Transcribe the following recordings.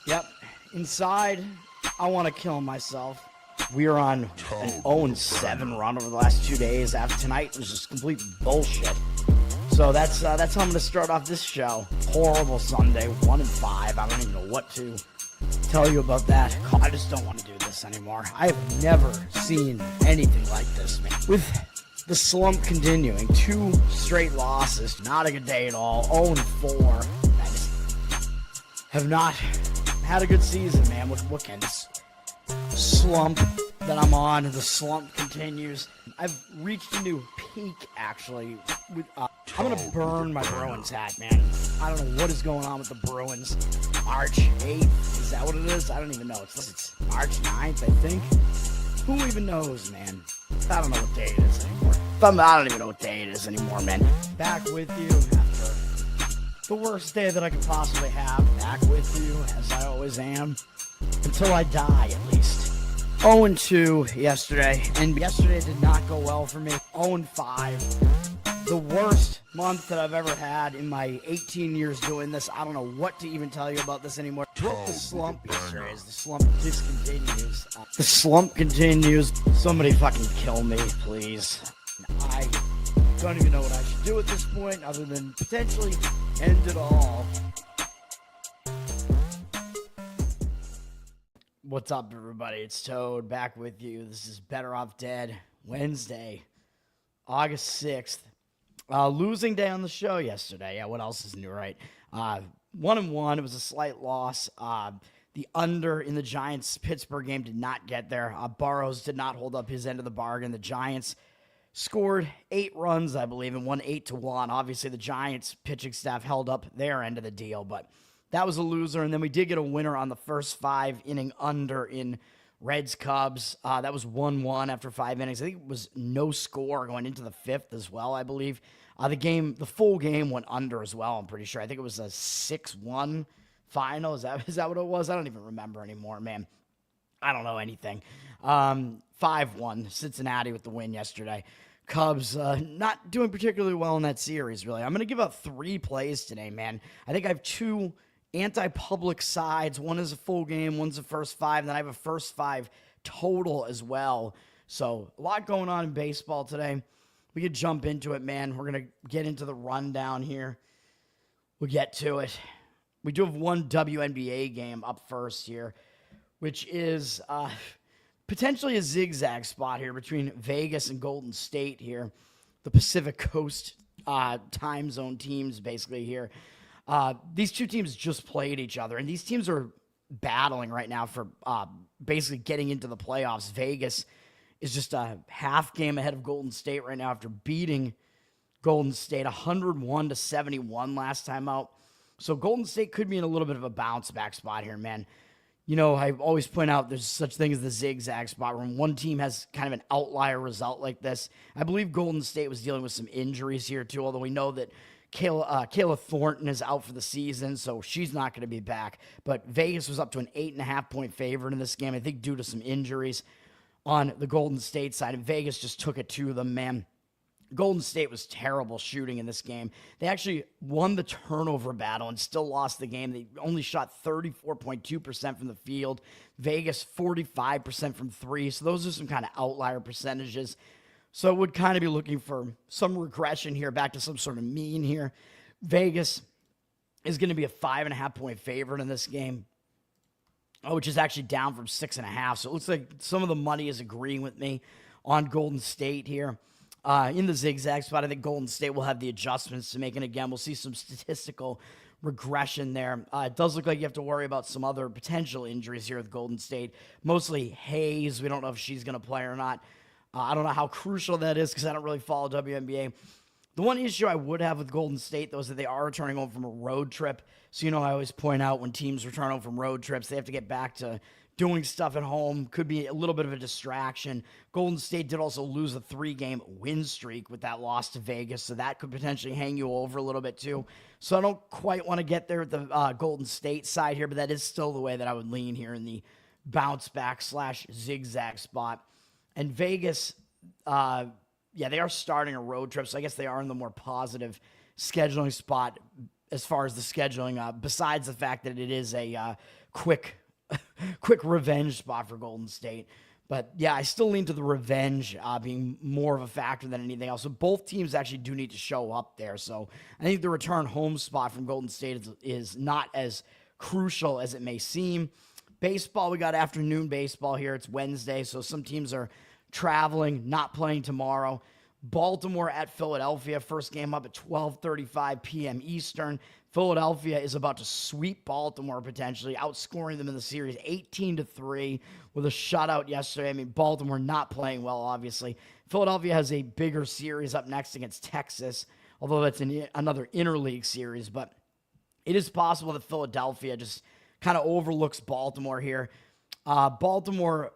Yep. Inside, I want to kill myself. We are on an 0-7 run over the last 2 days. After tonight was just complete bullshit. So that's how I'm going to start off this show. Horrible Sunday, 1-5. I don't even know what to tell you about that. I just don't want to do this anymore. I have never seen anything like this, man. With the slump continuing, 2 straight losses, not a good day at all. 0-4. I just have not had a good season, man. What can this slump that I'm on? The slump continues. I've reached a new peak, actually. I'm going to burn my Bruins hat, man. I don't know what is going on with the Bruins. March 8th, is that what it is? I don't even know. It's March 9th, I think. Who even knows, man? I don't know what day it is anymore. I don't even know what day it is anymore, man. Back with you after the worst day that I could possibly have. Back with you, as I always am. Until I die, at least. 0-2 yesterday, and yesterday did not go well for me. 0-5. The worst month that I've ever had in my 18 years doing this. I don't know what to even tell you about this anymore. Broke the slump yesterday as the slump discontinues. The slump continues. Somebody fucking kill me, please. I don't even know what I should do at this point other than potentially end it all. What's up, everybody? It's Toad back with you. This is Bettor Off Dead, Wednesday, August 6th. Losing day on the show yesterday. Yeah, what else is new, right? 1-1. It was a slight loss. The under in the Giants-Pittsburgh game did not get there. Burrows did not hold up his end of the bargain. The Giants scored 8 runs, I believe, and won 8-1. Obviously, the Giants pitching staff held up their end of the deal, but that was a loser. And then we did get a winner on the first 5-inning under in Reds-Cubs. That was 1-1 after 5 innings. I think it was no score going into the 5th as well, I believe. The full game went under as well, I'm pretty sure. I think it was a 6-1 final. Is that what it was? I don't even remember anymore, man. I don't know anything. 5-1, Cincinnati with the win yesterday. Cubs not doing particularly well in that series, really. I'm going to give out 3 plays today, man. I think I have 2 anti-public sides. One is a full game, one's the first 5, and then I have a first 5 total as well. So a lot going on in baseball today. We could jump into it, man. We're going to get into the rundown here. We'll get to it. We do have one WNBA game up first here, which is potentially a zigzag spot here between Vegas and Golden State here. The Pacific Coast time zone teams basically here. These two teams just played each other, and these teams are battling right now for basically getting into the playoffs. Vegas is just a half game ahead of Golden State right now after beating Golden State 101-71 last time out. So Golden State could be in a little bit of a bounce back spot here, man. You know, I always point out there's such thing as the zigzag spot where one team has kind of an outlier result like this. I believe Golden State was dealing with some injuries here too, although we know that Kayla Thornton is out for the season, so she's not going to be back. But Vegas was up to an 8.5-point favorite in this game, I think due to some injuries on the Golden State side. And Vegas just took it to them, man. Golden State was terrible shooting in this game. They actually won the turnover battle and still lost the game. They only shot 34.2% from the field. Vegas, 45% from 3. So those are some kind of outlier percentages. So would kind of be looking for some regression here, back to some sort of mean here. Vegas is going to be a 5.5-point favorite in this game, which is actually down from 6.5. So it looks like some of the money is agreeing with me on Golden State here. In the zigzag spot, I think Golden State will have the adjustments to make. And again, we'll see some statistical regression there. It does look like you have to worry about some other potential injuries here with Golden State. Mostly Hayes. We don't know if she's going to play or not. I don't know how crucial that is because I don't really follow WNBA. The one issue I would have with Golden State, though, is that they are returning home from a road trip. So, you know, I always point out when teams return home from road trips, they have to get back to doing stuff at home. Could be a little bit of a distraction. Golden State did also lose a 3-game win streak with that loss to Vegas, so that could potentially hang you over a little bit too. So I don't quite want to get there at the Golden State side here, but that is still the way that I would lean here in the bounce back / zigzag spot. And Vegas, they are starting a road trip, so I guess they are in the more positive scheduling spot as far as the scheduling, besides the fact that it is a quick revenge spot for Golden State. But yeah, I still lean to the revenge being more of a factor than anything else. So both teams actually do need to show up there. So I think the return home spot from Golden State is not as crucial as it may seem. Baseball, we got afternoon baseball here. It's Wednesday, so some teams are traveling, not playing tomorrow. Baltimore at Philadelphia, first game up at 12:35 p.m. Eastern. Philadelphia is about to sweep Baltimore potentially, outscoring them in the series 18-3 with a shutout yesterday. I mean, Baltimore not playing well, obviously. Philadelphia has a bigger series up next against Texas, although that's another interleague series. But it is possible that Philadelphia just kind of overlooks Baltimore here. Baltimore,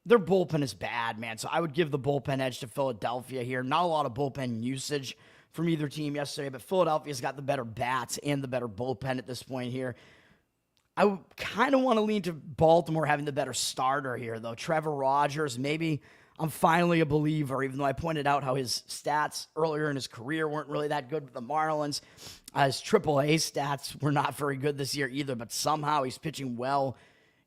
their bullpen is bad, man. So I would give the bullpen edge to Philadelphia here. Not a lot of bullpen usage from either team yesterday, but Philadelphia's got the better bats and the better bullpen at this point here. I kind of want to lean to Baltimore having the better starter here, though. Trevor Rogers, maybe I'm finally a believer, even though I pointed out how his stats earlier in his career weren't really that good with the Marlins. His AAA stats were not very good this year either, but somehow he's pitching well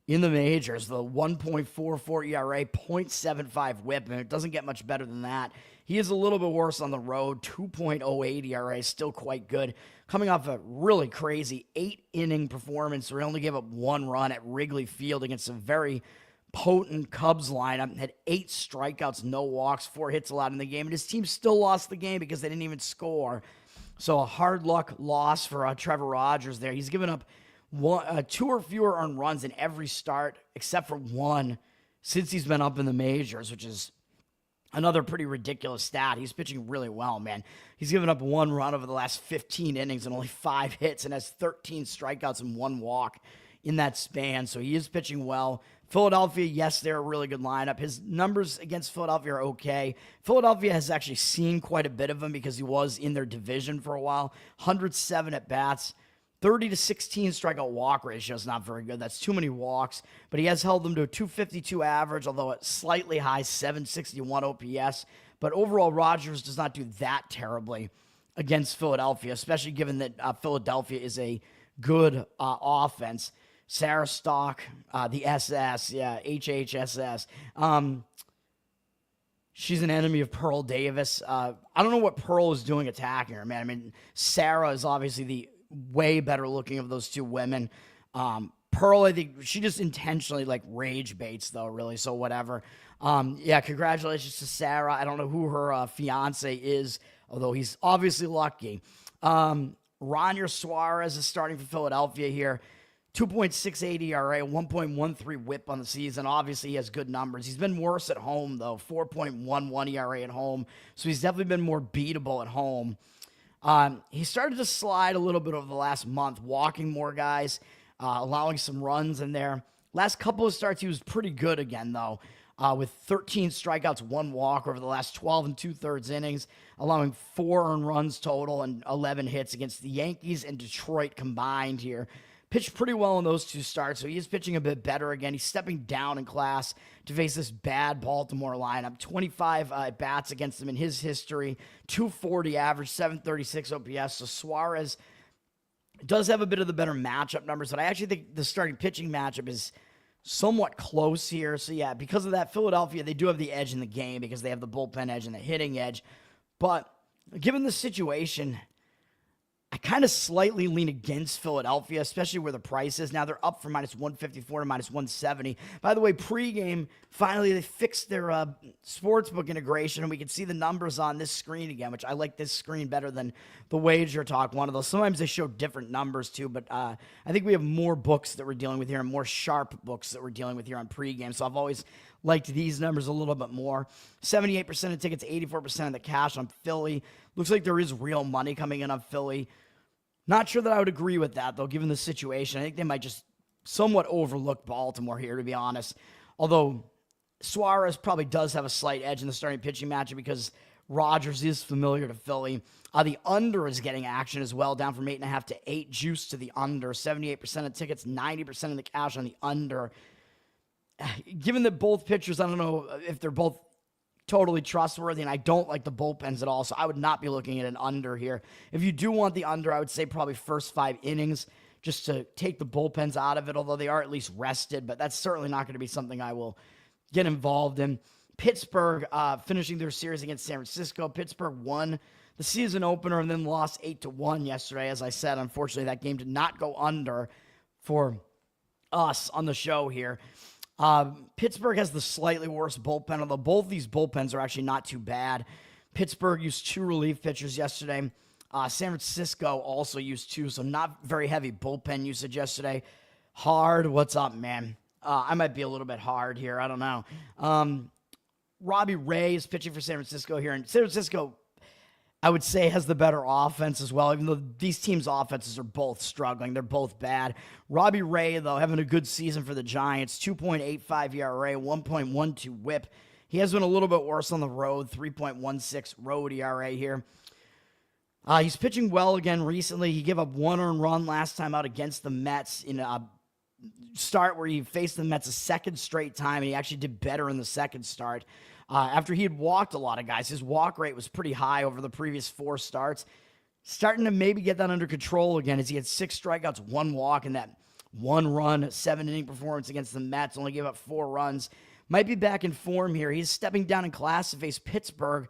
in the majors. The 1.44 ERA, 0.75 whip, and it doesn't get much better than that. He is a little bit worse on the road. 2.08 ERA, still quite good. Coming off a really crazy 8-inning performance where he only gave up 1 run at Wrigley Field against a very potent Cubs lineup. Had 8 strikeouts, no walks, 4 hits allowed in the game. And his team still lost the game because they didn't even score. So a hard luck loss for Trevor Rogers there. He's given up 2 or fewer earned runs in every start except for 1 since he's been up in the majors, which is another pretty ridiculous stat. He's pitching really well, man. He's given up 1 run over the last 15 innings and only 5 hits and has 13 strikeouts and 1 walk in that span. So he is pitching well. Philadelphia, yes, they're a really good lineup. His numbers against Philadelphia are okay. Philadelphia has actually seen quite a bit of him because he was in their division for a while. 107 at bats. 30-16 strikeout walk ratio is not very good. That's too many walks, but he has held them to a 252 average, although at slightly high 761 OPS. But overall, Rogers does not do that terribly against Philadelphia, especially given that Philadelphia is a good offense. Sarah Stock, the SS, yeah, HHSS. She's an enemy of Pearl Davis. I don't know what Pearl is doing attacking her, man. I mean, Sarah is obviously the way better looking of those 2 women. Pearl, I think she just intentionally rage baits though, really. So whatever. Yeah, congratulations to Sarah. I don't know who her fiance is, although he's obviously lucky. Ronier Suarez is starting for Philadelphia here. 2.68 ERA, 1.13 whip on the season. Obviously, he has good numbers. He's been worse at home, though. 4.11 ERA at home. So he's definitely been more beatable at home. He started to slide a little bit over the last month, walking more guys, allowing some runs in there. Last couple of starts, he was pretty good again, though, with 13 strikeouts, 1 walk over the last 12 2/3 innings, allowing 4 earned runs total and 11 hits against the Yankees and Detroit combined here. Pitched pretty well in those 2 starts, so he is pitching a bit better again. He's stepping down in class to face this bad Baltimore lineup. 25 at-bats against them in his history, 240 average, 736 OPS. So Suarez does have a bit of the better matchup numbers, but I actually think the starting pitching matchup is somewhat close here. So yeah, because of that, Philadelphia, they do have the edge in the game because they have the bullpen edge and the hitting edge. But given the situation, I kind of slightly lean against Philadelphia, especially where the price is. Now they're up from -154 to -170. By the way, pregame, finally they fixed their sportsbook integration, and we can see the numbers on this screen again, which I like this screen better than the Wager Talk one of those. Sometimes they show different numbers too, but I think we have more books that we're dealing with here and more sharp books that we're dealing with here on pregame. So I've always liked these numbers a little bit more. 78% of tickets, 84% of the cash on Philly. Looks like there is real money coming in on Philly. Not sure that I would agree with that, though, given the situation. I think they might just somewhat overlook Baltimore here, to be honest. Although Suarez probably does have a slight edge in the starting pitching matchup because Rogers is familiar to Philly. The under is getting action as well, down from 8.5 to 8. Juice to the under. 78% of tickets, 90% of the cash on the under. Given that both pitchers, I don't know if they're both totally trustworthy, and I don't like the bullpens at all, so I would not be looking at an under here. If you do want the under, I would say probably first 5 innings just to take the bullpens out of it, although they are at least rested, but that's certainly not going to be something I will get involved in. Pittsburgh finishing their series against San Francisco. Pittsburgh won the season opener and then lost 8-1 yesterday. As I said, unfortunately, that game did not go under for us on the show here. Pittsburgh has the slightly worse bullpen, although both these bullpens are actually not too bad. Pittsburgh used 2 relief pitchers yesterday. San Francisco also used 2, so not very heavy bullpen usage yesterday. Hard, what's up, man? I might be a little bit hard here. I don't know. Robbie Ray is pitching for San Francisco here, and San Francisco, I would say, has the better offense as well, even though these teams' offenses are both struggling. They're both bad. Robbie Ray, though, having a good season for the Giants, 2.85 ERA, 1.12 whip. He has been a little bit worse on the road, 3.16 road ERA here. He's pitching well again recently. He gave up 1 earned run last time out against the Mets in a start where he faced the Mets a second straight time, and he actually did better in the second start. After he had walked a lot of guys, his walk rate was pretty high over the previous 4 starts. Starting to maybe get that under control again as he had 6 strikeouts, 1 walk in that 1-run, 7-inning performance against the Mets. Only gave up 4 runs. Might be back in form here. He's stepping down in class to face Pittsburgh.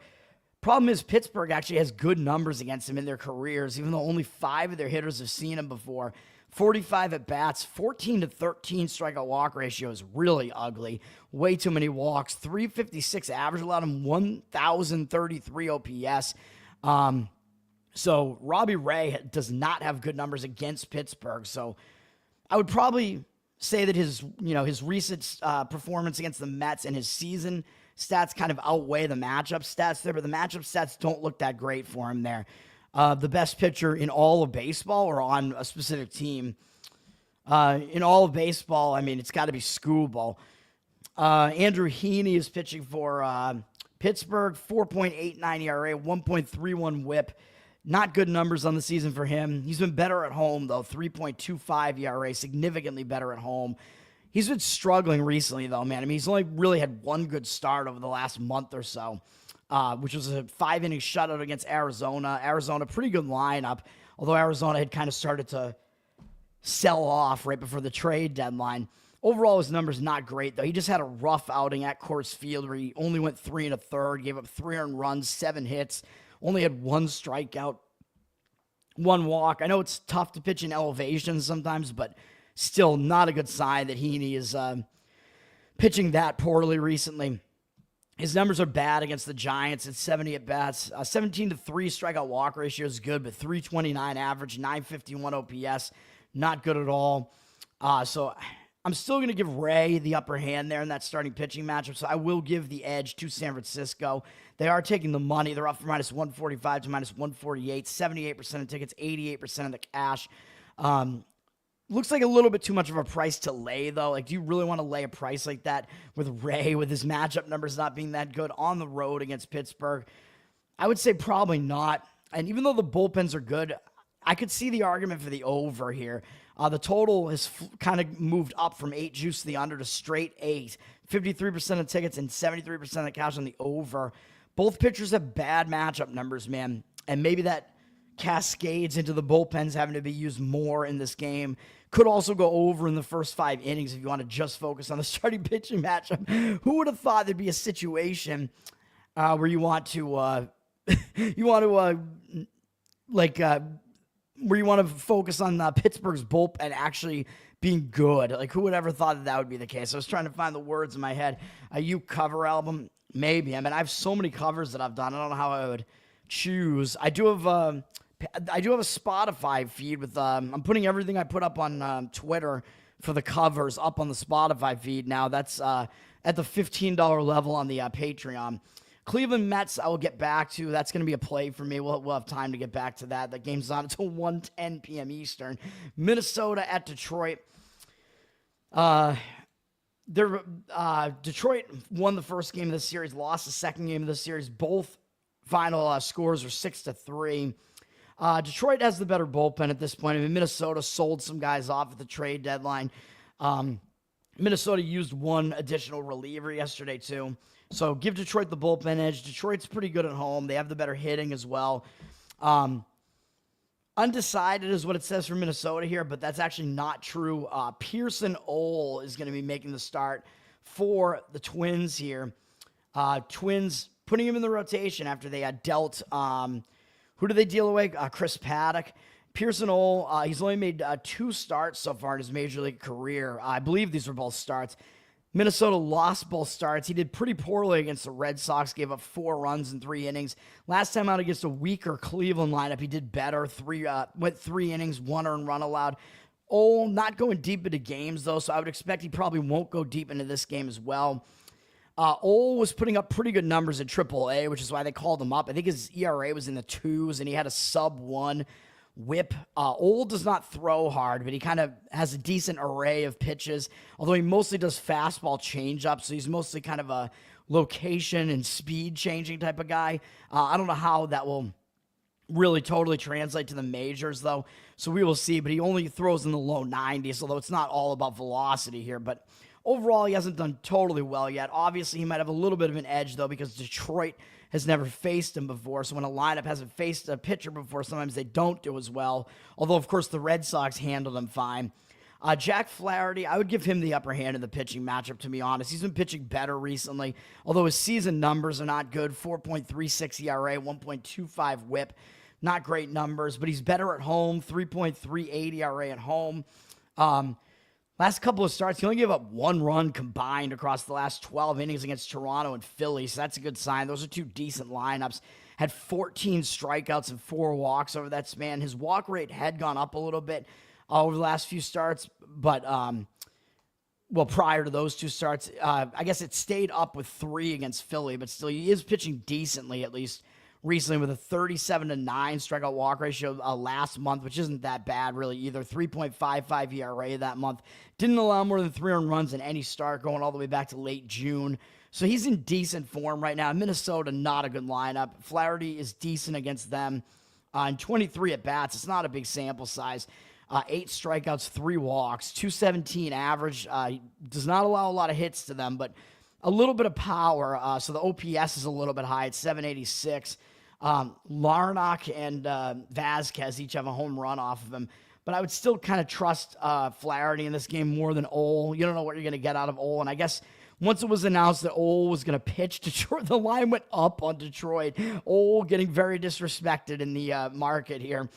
Problem is Pittsburgh actually has good numbers against him in their careers, even though only 5 of their hitters have seen him before. 45 at-bats, 14-13 strikeout walk ratio is really ugly. Way too many walks. 356 average, allowed him 1,033 OPS. So Robbie Ray does not have good numbers against Pittsburgh. So I would probably say that his recent performance against the Mets and his season stats kind of outweigh the matchup stats there, but the matchup stats don't look that great for him there. The best pitcher in all of baseball or on a specific team. In all of baseball, I mean, it's got to be Scooble. Andrew Heaney is pitching for Pittsburgh, 4.89 ERA, 1.31 whip. Not good numbers on the season for him. He's been better at home, though, 3.25 ERA, significantly better at home. He's been struggling recently, though, man. I mean, he's only really had 1 good start over the last month or so. Which was a 5-inning shutout against Arizona. Arizona, pretty good lineup, although Arizona had kind of started to sell off right before the trade deadline. Overall, his numbers not great, though. He just had a rough outing at Coors Field where he only went 3 1/3, gave up 3 earned runs, 7 hits, only had 1 strikeout, 1 walk. I know it's tough to pitch in elevation sometimes, but still not a good sign that Heaney is pitching that poorly recently. His numbers are bad against the Giants at 70 at-bats. 17-3 strikeout walk ratio is good, but 329 average, 951 OPS, not good at all. So I'm still going to give Ray the upper hand there in that starting pitching matchup, so I will give the edge to San Francisco. They are taking the money. They're up from -145 to -148, 78% of tickets, 88% of the cash. Looks like a little bit too much of a price to lay, though. Like, do you really want to lay a price like that with Ray, with his matchup numbers not being that good on the road against Pittsburgh? I would say probably not. And even though the bullpens are good, I could see the argument for the over here. The total has kind of moved up from 8 juice to the under to straight 8. 53% of tickets and 73% of the cash on the over. Both pitchers have bad matchup numbers, man. And maybe that cascades into the bullpens having to be used more in this game. Could also go over in the first 5 innings if you want to just focus on the starting pitching matchup. Who would have thought there'd be a situation where you want to where you want to focus on Pittsburgh's bullpen actually being good? Like, who would ever thought that would be the case? I was trying to find the words in my head. A U cover album, maybe. I mean, I have so many covers that I've done. I don't know how I would choose. I do have a Spotify feed with I'm putting everything I put up on Twitter for the covers up on the Spotify feed now. That's at the $15 level on the Patreon. Cleveland Mets, I will get back to. That's going to be a play for me. We'll have time to get back to that. That game's not until 1:10 p.m. Eastern. Minnesota at Detroit. Detroit won the first game of the series, lost the second game of the series. Both final scores are 6-3. Detroit has the better bullpen at this point. I mean, Minnesota sold some guys off at the trade deadline. Minnesota used 1 additional reliever yesterday, too. So give Detroit the bullpen edge. Detroit's pretty good at home. They have the better hitting as well. Undecided is what it says for Minnesota here, but that's actually not true. Pearson Ole is going to be making the start for the Twins here. Twins putting him in the rotation after they had dealt, who did they deal away? Chris Paddock. Pearson Ole, he's only made 2 starts so far in his Major League career. I believe these were both starts. Minnesota lost both starts. He did pretty poorly against the Red Sox, gave up 4 runs in 3 innings. Last time out against a weaker Cleveland lineup, he did better. Went 3 innings, 1 earned run allowed. Ole not going deep into games, though, so I would expect he probably won't go deep into this game as well. Ole was putting up pretty good numbers at AAA, which is why they called him up. I think his ERA was in the 2s, and he had a sub-1 whip. Ole does not throw hard, but he kind of has a decent array of pitches, although he mostly does fastball changeup, so he's mostly kind of a location and speed changing type of guy. I don't know how that will really totally translate to the majors, though, so we will see, but he only throws in the low 90s, although it's not all about velocity here, but overall, he hasn't done totally well yet. Obviously, he might have a little bit of an edge, though, because Detroit has never faced him before. So when a lineup hasn't faced a pitcher before, sometimes they don't do as well. Although, of course, the Red Sox handled him fine. Jack Flaherty, I would give him the upper hand in the pitching matchup, to be honest. He's been pitching better recently, although his season numbers are not good. 4.36 ERA, 1.25 whip. Not great numbers, but he's better at home. 3.38 ERA at home. Last couple of starts, he only gave up 1 run combined across the last 12 innings against Toronto and Philly, so that's a good sign. Those are 2 decent lineups. Had 14 strikeouts and 4 walks over that span. His walk rate had gone up a little bit over the last few starts, but, prior to those 2 starts, I guess it stayed up with 3 against Philly, but still, he is pitching decently, at least recently, with a 37-9 strikeout walk ratio last month, which isn't that bad really either. 3.55 ERA that month. Didn't allow more than 3 earned runs in any start going all the way back to late June. So he's in decent form right now. Minnesota, not a good lineup. Flaherty is decent against them. In 23 at-bats, it's not a big sample size. 8 strikeouts, 3 walks, 217 average. Does not allow a lot of hits to them, but a little bit of power. So the OPS is a little bit high. It's 786. Larnach and Vasquez each have a home run off of him. But I would still kind of trust Flaherty in this game more than Ole. You don't know what you're going to get out of Ole. And I guess once it was announced that Ole was going to pitch Detroit, the line went up on Detroit. Ole getting very disrespected in the market here.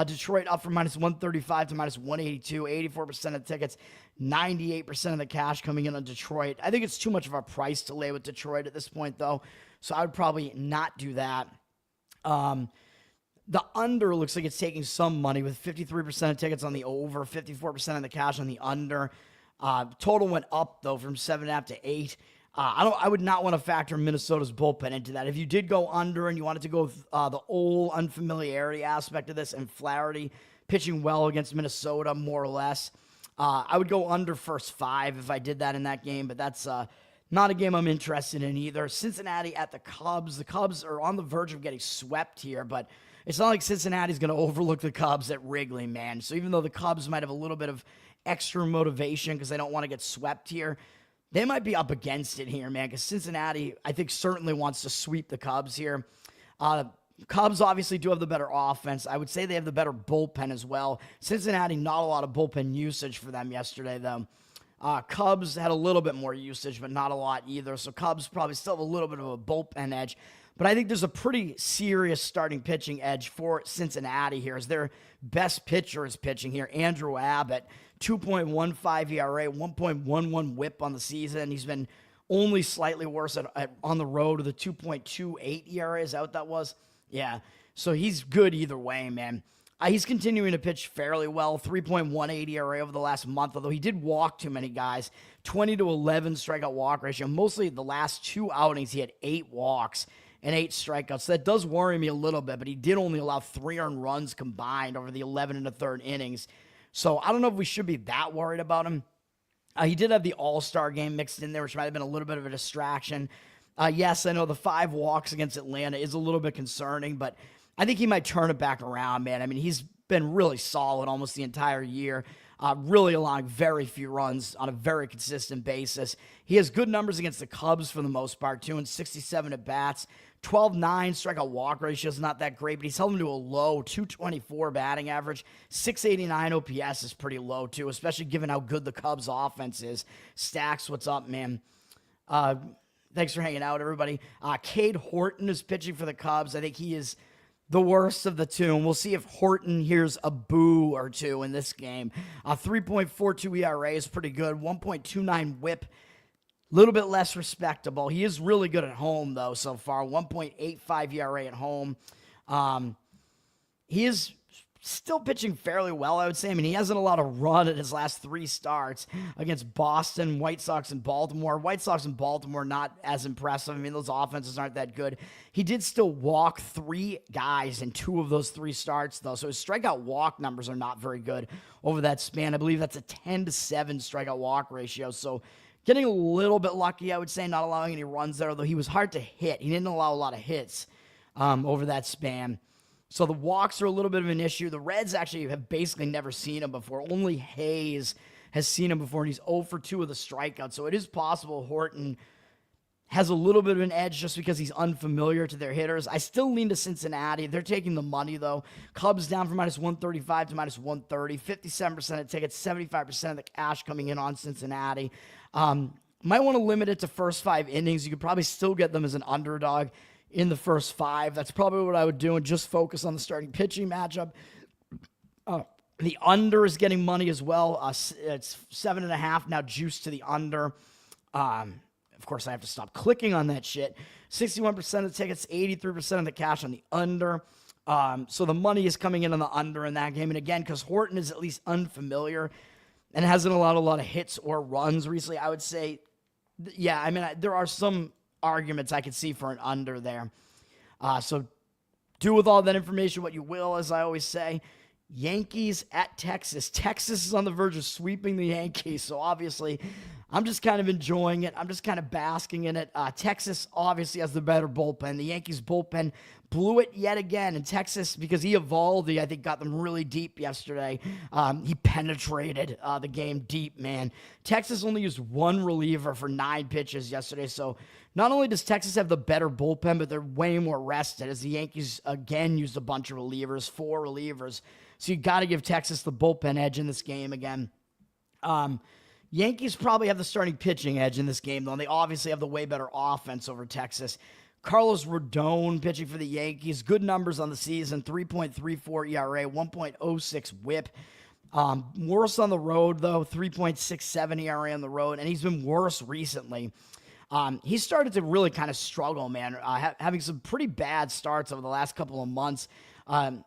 Detroit up from -135 to -182, 84% of the tickets, 98% of the cash coming in on Detroit. I think it's too much of a price to lay with Detroit at this point, though, so I would probably not do that. The under looks like it's taking some money with 53% of tickets on the over, 54% of the cash on the under. Total went up, though, from 7.5 to 8. I would not want to factor Minnesota's bullpen into that. If you did go under and you wanted to go the old unfamiliarity aspect of this and Flaherty pitching well against Minnesota, more or less, I would go under first 5 if I did that in that game, but that's not a game I'm interested in either. Cincinnati at the Cubs. The Cubs are on the verge of getting swept here, but it's not like Cincinnati's going to overlook the Cubs at Wrigley, man. So even though the Cubs might have a little bit of extra motivation because they don't want to get swept here, they might be up against it here, man, because Cincinnati, I think, certainly wants to sweep the Cubs here. Cubs obviously do have the better offense. I would say they have the better bullpen as well. Cincinnati, not a lot of bullpen usage for them yesterday, though. Cubs had a little bit more usage, but not a lot either. So Cubs probably still have a little bit of a bullpen edge. But I think there's a pretty serious starting pitching edge for Cincinnati here as their best pitcher is pitching here. Andrew Abbott, 2.15 ERA, 1.11 whip on the season. He's been only slightly worse on the road with a 2.28 ERA. Is that what that was? Yeah. So he's good either way, man. He's continuing to pitch fairly well, 3.18 ERA over the last month, although he did walk too many guys, 20 to 11 strikeout walk ratio. Mostly the last 2 outings, he had 8 walks and 8 strikeouts. So that does worry me a little bit, but he did only allow 3 earned runs combined over the 11 and a third innings. So I don't know if we should be that worried about him. He did have the All-Star game mixed in there, which might have been a little bit of a distraction. Yes, I know the 5 walks against Atlanta is a little bit concerning, but I think he might turn it back around, man. I mean, he's been really solid almost the entire year. really allowing very few runs on a very consistent basis. He has good numbers against the Cubs for the most part, too, and 67 at-bats. 12-9 strikeout walk ratio is not that great, but he's held him to a low 224 batting average. 689 OPS is pretty low, too, especially given how good the Cubs offense is. Stacks, what's up, man? Thanks for hanging out, everybody. Cade Horton is pitching for the Cubs. I think he is the worst of the two, and we'll see if Horton hears a boo or two in this game. 3.42 ERA is pretty good. 1.29 whip, a little bit less respectable. He is really good at home, though, so far. 1.85 ERA at home. He is still pitching fairly well, I would say. I mean, he hasn't a lot of run in his last 3 starts against Boston, White Sox, and Baltimore. White Sox and Baltimore not as impressive. I mean, those offenses aren't that good. He did still walk 3 guys in 2 of those 3 starts, though, so his strikeout walk numbers are not very good over that span. I believe that's a 10-7 strikeout walk ratio, so getting a little bit lucky, I would say, not allowing any runs there, although he was hard to hit. He didn't allow a lot of hits over that span. So the walks are a little bit of an issue. The Reds actually have basically never seen him before. Only Hayes has seen him before, and he's 0 for 2 with a strikeout. So it is possible Horton has a little bit of an edge just because he's unfamiliar to their hitters. I still lean to Cincinnati. They're taking the money, though. Cubs down from minus 135 to minus 130. 57% of tickets, 75% of the cash coming in on Cincinnati. Might want to limit it to first 5 innings. You could probably still get them as an underdog in the first 5. That's probably what I would do and just focus on the starting pitching matchup. The under is getting money as well. It's 7.5 now, juiced to the under. Of course, I have to stop clicking on that shit. 61% of the tickets, 83% of the cash on the under. So the money is coming in on the under in that game. And again, because Horton is at least unfamiliar and hasn't allowed a lot of hits or runs recently, I would say, yeah, I mean, there are some arguments I could see for an under there. So do with all that information what you will, as I always say. Yankees at Texas. Texas is on the verge of sweeping the Yankees, so obviously I'm just kind of enjoying it. I'm just kind of basking in it. Texas obviously has the better bullpen. The Yankees bullpen blew it yet again, and Texas, because Eovaldi, I think, got them really deep yesterday. He penetrated the game deep, man. Texas only used 1 reliever for 9 pitches yesterday, so not only does Texas have the better bullpen, but they're way more rested, as the Yankees, again, used a bunch of relievers, 4 relievers. So you got to give Texas the bullpen edge in this game again. Yankees probably have the starting pitching edge in this game, though, and they obviously have the way better offense over Texas. Carlos Rodon pitching for the Yankees. Good numbers on the season. 3.34 ERA, 1.06 whip. Worse on the road, though. 3.67 ERA on the road, and he's been worse recently. He started to really kind of struggle, man, having some pretty bad starts over the last couple of months.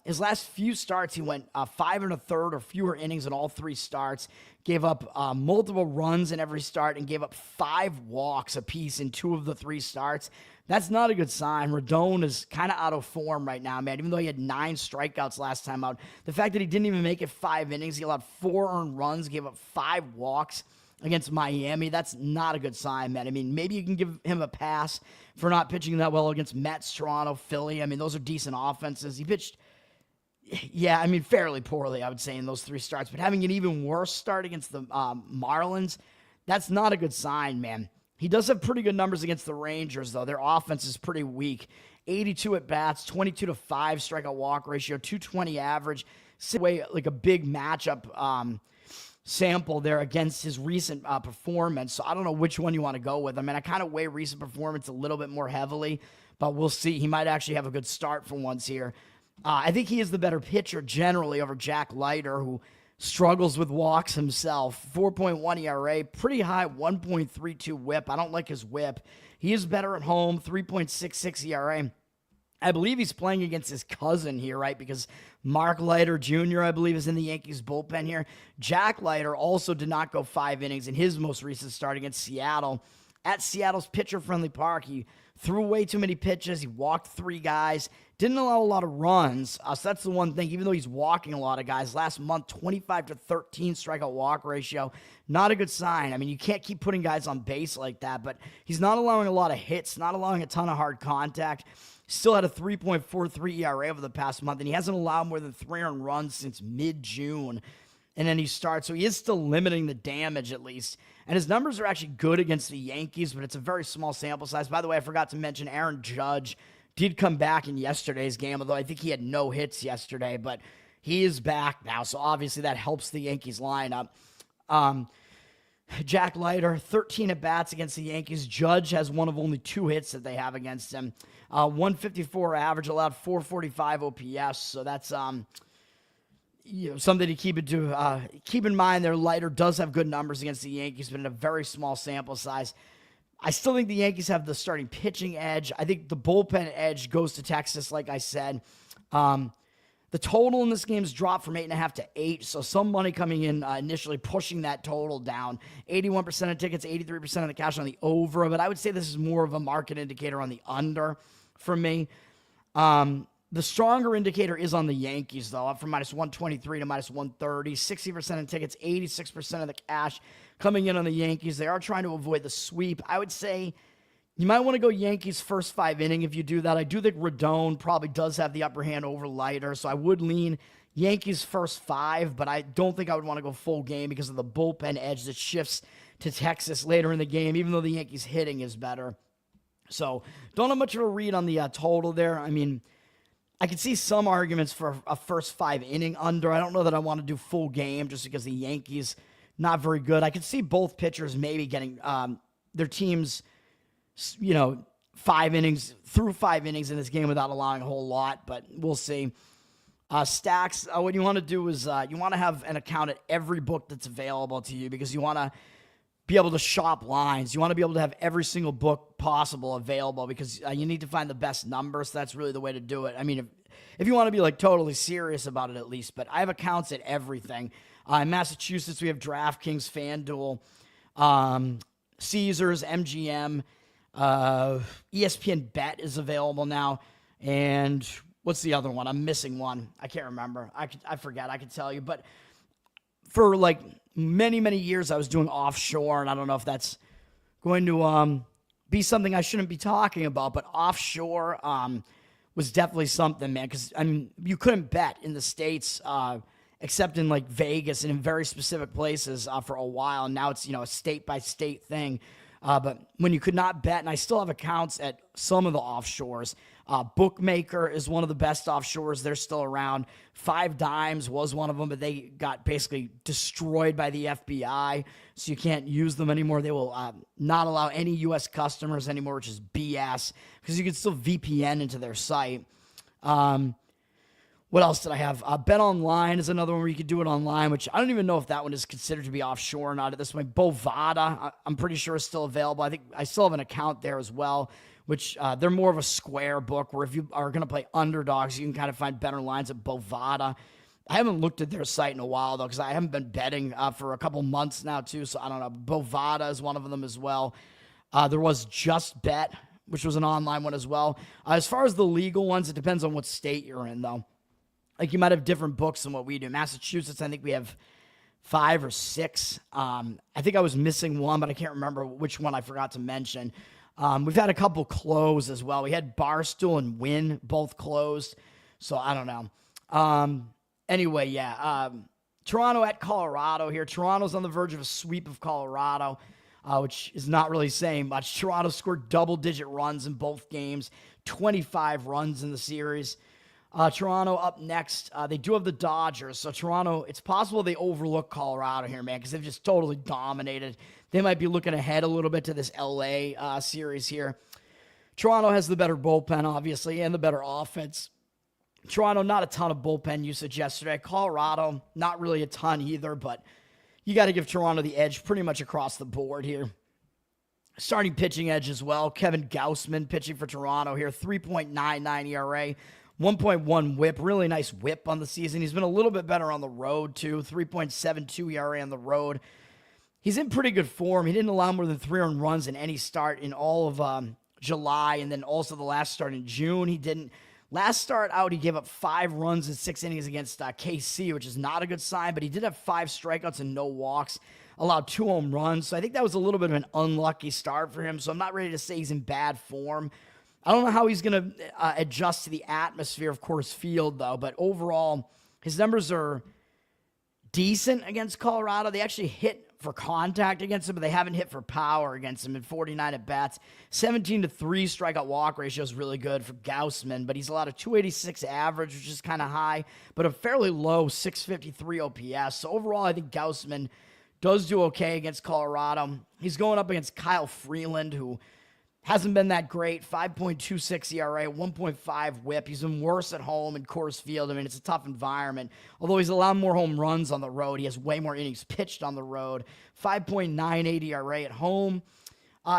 His last few starts, he went 5 1/3 or fewer innings in all 3 starts, gave up multiple runs in every start, and gave up 5 walks apiece in 2 of the 3 starts. That's not a good sign. Rodon is kind of out of form right now, man, even though he had 9 strikeouts last time out. The fact that he didn't even make it 5 innings, he allowed 4 earned runs, gave up 5 walks against Miami, that's not a good sign, man. I mean, maybe you can give him a pass for not pitching that well against Mets, Toronto, Philly. I mean, those are decent offenses. He pitched, yeah, I mean, fairly poorly, I would say, in those 3 starts. But having an even worse start against the Marlins, that's not a good sign, man. He does have pretty good numbers against the Rangers, though. Their offense is pretty weak. 82 at-bats, 22-5 strikeout walk ratio, 220 average. Way like a big matchup sample there against his recent performance. So I don't know which one you want to go with. I mean, I kind of weigh recent performance a little bit more heavily, but we'll see. He might actually have a good start for once here. I think he is the better pitcher generally over Jack Leiter, who struggles with walks himself. 4.1 ERA, pretty high 1.32 whip. I don't like his whip. He is better at home, 3.66 ERA. I believe he's playing against his cousin here, right? Because Mark Leiter Jr., I believe, is in the Yankees bullpen here. Jack Leiter also did not go 5 innings in his most recent start against Seattle. At Seattle's pitcher-friendly park, he threw way too many pitches. He walked 3 guys. Didn't allow a lot of runs. So that's the one thing. Even though he's walking a lot of guys, last month, 25-13 strikeout walk ratio. Not a good sign. I mean, you can't keep putting guys on base like that, but he's not allowing a lot of hits, not allowing a ton of hard contact. Still had a 3.43 ERA over the past month, and he hasn't allowed more than 3 earned runs since mid-June. in any start, so he is still limiting the damage at least. And his numbers are actually good against the Yankees, but it's a very small sample size. By the way, I forgot to mention Aaron Judge did come back in yesterday's game, although I think he had no hits yesterday, but he is back now, so obviously that helps the Yankees lineup. Jack Leiter, 13 at-bats against the Yankees. Judge has one of only 2 hits that they have against him. 154 average, allowed 445 OPS, so that's something to keep in mind there. Leiter does have good numbers against the Yankees, but in a very small sample size. I still think the Yankees have the starting pitching edge. I think the bullpen edge goes to Texas, like I said. The total in this game has dropped from 8.5 to 8, so some money coming in initially pushing that total down. 81% of tickets, 83% of the cash on the over, but I would say this is more of a market indicator on the under for me. The stronger indicator is on the Yankees, though, up from -123 to -130. 60% of tickets, 86% of the cash coming in on the Yankees. They are trying to avoid the sweep. I would say you might want to go Yankees first 5 inning if you do that. I do think Rodon probably does have the upper hand over Leiter, so I would lean Yankees first 5, but I don't think I would want to go full game because of the bullpen edge that shifts to Texas later in the game, even though the Yankees hitting is better. So don't have much of a read on the total there. I mean, I could see some arguments for a first 5 inning under. I don't know that I want to do full game just because the Yankees not very good. I could see both pitchers maybe getting their teams, 5 innings in this game without allowing a whole lot, but we'll see. Stacks, what you want to do is you want to have an account at every book that's available to you because you want to be able to shop lines. You want to be able to have every single book possible available because you need to find the best numbers. That's really the way to do it. I mean, if you want to be totally serious about it at least, but I have accounts at everything. In Massachusetts, we have DraftKings, FanDuel, Caesars, MGM, ESPN Bet is available now, and what's the other one? I'm missing one. I can't remember. I forget. I could tell you, but for many years I was doing offshore, and I don't know if that's going to be something I shouldn't be talking about, but offshore was definitely something, man, because you couldn't bet in the States except in Vegas and in very specific places for a while, and now it's a state by state thing. But when you could not bet, and I still have accounts at some of the offshores. Bookmaker is one of the best offshores. They're still around. 5 Dimes was one of them, but they got basically destroyed by the FBI, so you can't use them anymore. They will not allow any U.S. customers anymore, which is BS, because you can still VPN into their site. What else did I have? Bet Online is another one where you could do it online, which I don't even know if that one is considered to be offshore or not at this point. Bovada, I'm pretty sure is still available. I think I still have an account there as well, which they're more of a square book where if you are going to play underdogs, you can kind of find better lines at Bovada. I haven't looked at their site in a while, though, because I haven't been betting for a couple months now, too, so I don't know. Bovada is one of them as well. There was Just Bet, which was an online one as well. As far as the legal ones, it depends on what state you're in, though. You might have different books than what we do. Massachusetts, I think we have 5 or 6. I think I was missing one, but I can't remember which one I forgot to mention. We've had a couple close as well. We had Barstool and Win both closed, so I don't know. Anyway, yeah. Toronto at Colorado here. Toronto's on the verge of a sweep of Colorado, which is not really saying much. Toronto scored double-digit runs in both games, 25 runs in the series. Toronto up next. They do have the Dodgers. So Toronto, it's possible they overlook Colorado here, man, because they've just totally dominated. They might be looking ahead a little bit to this LA series here. Toronto has the better bullpen, obviously, and the better offense. Toronto, not a ton of bullpen usage yesterday. Colorado, not really a ton either, but you got to give Toronto the edge pretty much across the board here. Starting pitching edge as well. Kevin Gausman pitching for Toronto here. 3.99 ERA. 1.1 whip, really nice whip on the season. He's been a little bit better on the road, too. 3.72 ERA on the road. He's in pretty good form. He didn't allow more than 3 earned runs in any start in all of July, and then also the last start in June. He didn't. Last start out, he gave up 5 runs in 6 innings against KC, which is not a good sign, but he did have 5 strikeouts and no walks, allowed 2 home runs. So I think that was a little bit of an unlucky start for him, so I'm not ready to say he's in bad form. I don't know how he's going to adjust to the atmosphere of Coors Field, though, but overall, his numbers are decent against Colorado. They actually hit for contact against him, but they haven't hit for power against him in 49 at-bats. 17-3 strikeout walk ratio is really good for Gaussman, but he's allowed a 286 average, which is kind of high, but a fairly low 653 OPS. So overall, I think Gaussman does do okay against Colorado. He's going up against Kyle Freeland, who hasn't been that great. 5.26 ERA, 1.5 whip. He's been worse at home in Coors Field. I mean, it's a tough environment. Although he's allowed more home runs on the road, he has way more innings pitched on the road. 5.98 ERA at home.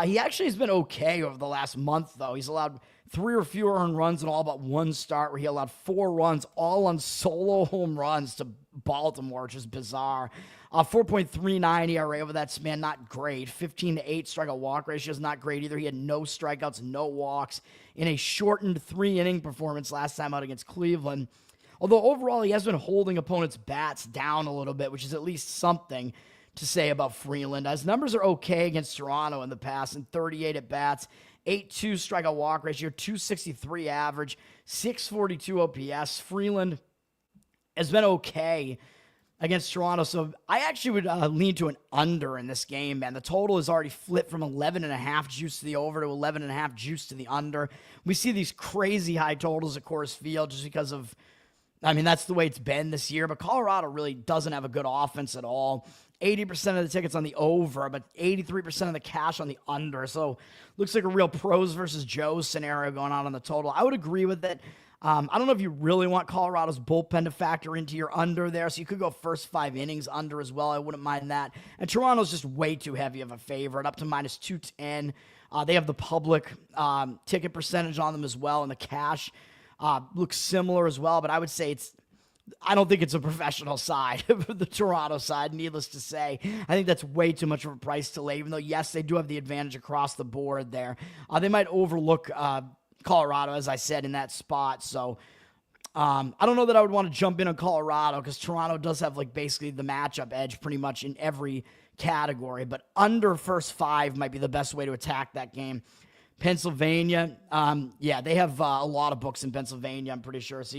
He actually has been okay over the last month, though. He's allowed 3 or fewer earned runs in all but one start, where he allowed 4 runs, all on solo home runs to Baltimore, which is bizarre. 4.39 ERA over that span, not great. 15-8 strikeout walk ratio is not great either. He had no strikeouts, no walks in a shortened 3-inning performance last time out against Cleveland. Although overall, he has been holding opponents' bats down a little bit, which is at least something to say about Freeland. His numbers are okay against Toronto in the past, in 38 at-bats, 8.2 strikeout walk ratio, 263 average, 642 OPS. Freeland has been okay against Toronto, so I actually would lean to an under in this game, man. The total is already flipped from 11.5 juice to the over to 11.5 juice to the under. We see these crazy high totals at Coors Field just because of, I mean, that's the way it's been this year, but Colorado really doesn't have a good offense at all. 80% of the tickets on the over, but 83% of the cash on the under. So looks like a real pros versus Joes scenario going on the total. I would agree with it. I don't know if you really want Colorado's bullpen to factor into your under there, so you could go first 5 innings under as well. I wouldn't mind that. And Toronto's just way too heavy of a favorite, up to minus 210. They have the public ticket percentage on them as well, and the cash looks similar as well, but I would say I don't think it's a professional side, the Toronto side, needless to say. I think that's way too much of a price to lay, even though, yes, they do have the advantage across the board there. They might overlook Colorado, as I said, in that spot. So I don't know that I would want to jump in on Colorado because Toronto does have like basically the matchup edge pretty much in every category. But under first 5 might be the best way to attack that game. Pennsylvania, they have a lot of books in Pennsylvania, I'm pretty sure. So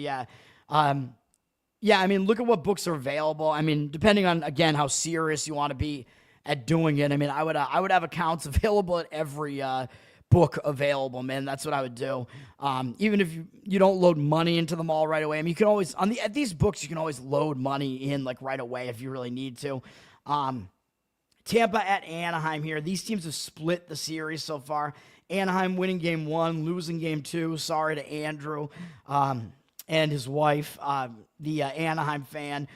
I mean, look at what books are available. I mean, depending on, again, how serious you want to be at doing it. I mean, I would have accounts available at every book available, man. That's what I would do. Even if you don't load money into them all right away. I mean, you can always, at these books, you can always load money in like right away if you really need to. Tampa at Anaheim here. These teams have split the series so far. Anaheim winning game 1, losing game 2. Sorry to Andrew and his wife, the Anaheim fan.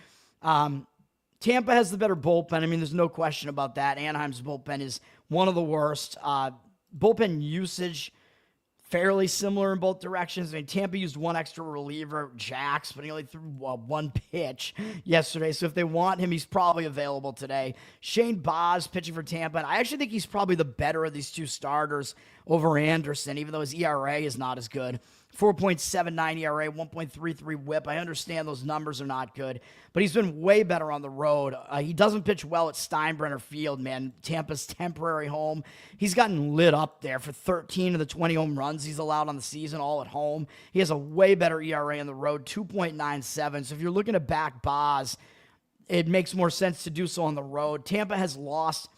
Tampa has the better bullpen. I mean, there's no question about that. Anaheim's bullpen is one of the worst. Bullpen usage, fairly similar in both directions. I mean, Tampa used 1 extra reliever, Jax, but he only threw 1 pitch yesterday. So if they want him, he's probably available today. Shane Baz pitching for Tampa. And I actually think he's probably the better of these 2 starters over Anderson, even though his ERA is not as good. 4.79 ERA, 1.33 whip. I understand those numbers are not good, but he's been way better on the road. He doesn't pitch well at Steinbrenner Field, man. Tampa's temporary home. He's gotten lit up there for 13 of the 20 home runs he's allowed on the season, all at home. He has a way better ERA on the road, 2.97. So if you're looking to back Baz, it makes more sense to do so on the road. Tampa has lost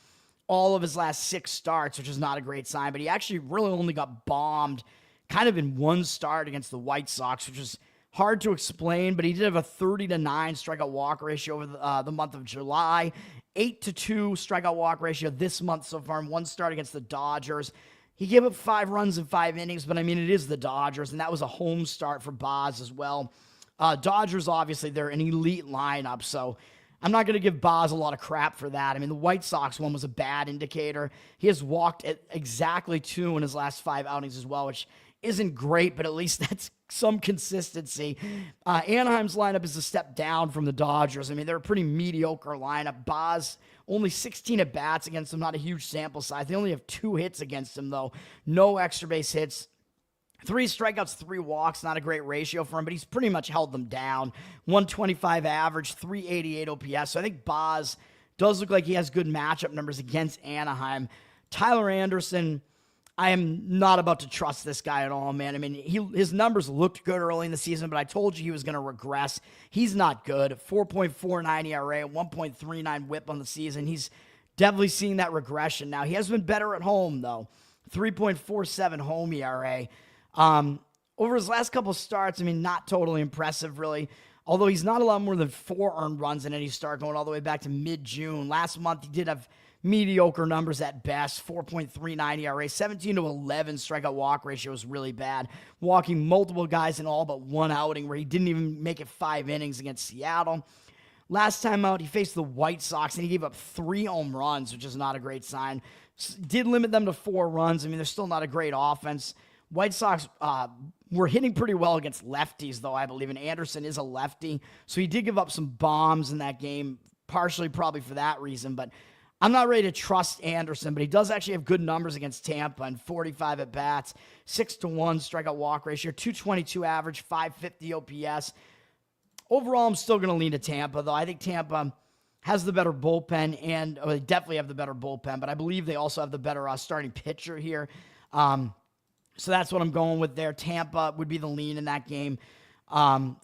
all of his last 6 starts, which is not a great sign, but he actually really only got bombed kind of in 1 start against the White Sox, which is hard to explain, but he did have a 30-9 strikeout walk ratio over the month of July, 8-2 strikeout walk ratio this month so far in 1 start against the Dodgers. He gave up 5 runs in 5 innings, but I mean, it is the Dodgers, and that was a home start for Baz as well. Dodgers, obviously, they're an elite lineup, so I'm not going to give Baz a lot of crap for that. I mean, the White Sox one was a bad indicator. He has walked at exactly 2 in his last 5 outings as well, which isn't great, but at least that's some consistency. Anaheim's lineup is a step down from the Dodgers. I mean, they're a pretty mediocre lineup. Baz, only 16 at-bats against them, not a huge sample size. They only have 2 hits against him, though. No extra base hits. 3 strikeouts, 3 walks, not a great ratio for him, but he's pretty much held them down. 125 average, 388 OPS. So I think Baz does look like he has good matchup numbers against Anaheim. Tyler Anderson, I am not about to trust this guy at all, man. I mean, his numbers looked good early in the season, but I told you he was going to regress. He's not good. 4.49 ERA, 1.39 whip on the season. He's definitely seeing that regression now. He has been better at home, though. 3.47 home ERA. Over his last couple starts, I mean, not totally impressive, really. Although he's not allowed more than 4 earned runs in any start going all the way back to mid-June. Last month, he did have mediocre numbers at best, 4.39 ERA, 17-11 strikeout walk ratio was really bad. Walking multiple guys in all but one outing where he didn't even make it 5 innings against Seattle. Last time out, he faced the White Sox and he gave up 3 home runs, which is not a great sign. Did limit them to 4 runs. I mean, they're still not a great offense. White Sox were hitting pretty well against lefties, though, I believe, and Anderson is a lefty. So he did give up some bombs in that game, partially probably for that reason, but I'm not ready to trust Anderson, but he does actually have good numbers against Tampa and 45 at-bats, 6-1 strikeout walk ratio, 222 average, 550 OPS. Overall, I'm still going to lean to Tampa, though. I think Tampa has the better bullpen, and they definitely have the better bullpen, but I believe they also have the better starting pitcher here. So that's what I'm going with there. Tampa would be the lean in that game.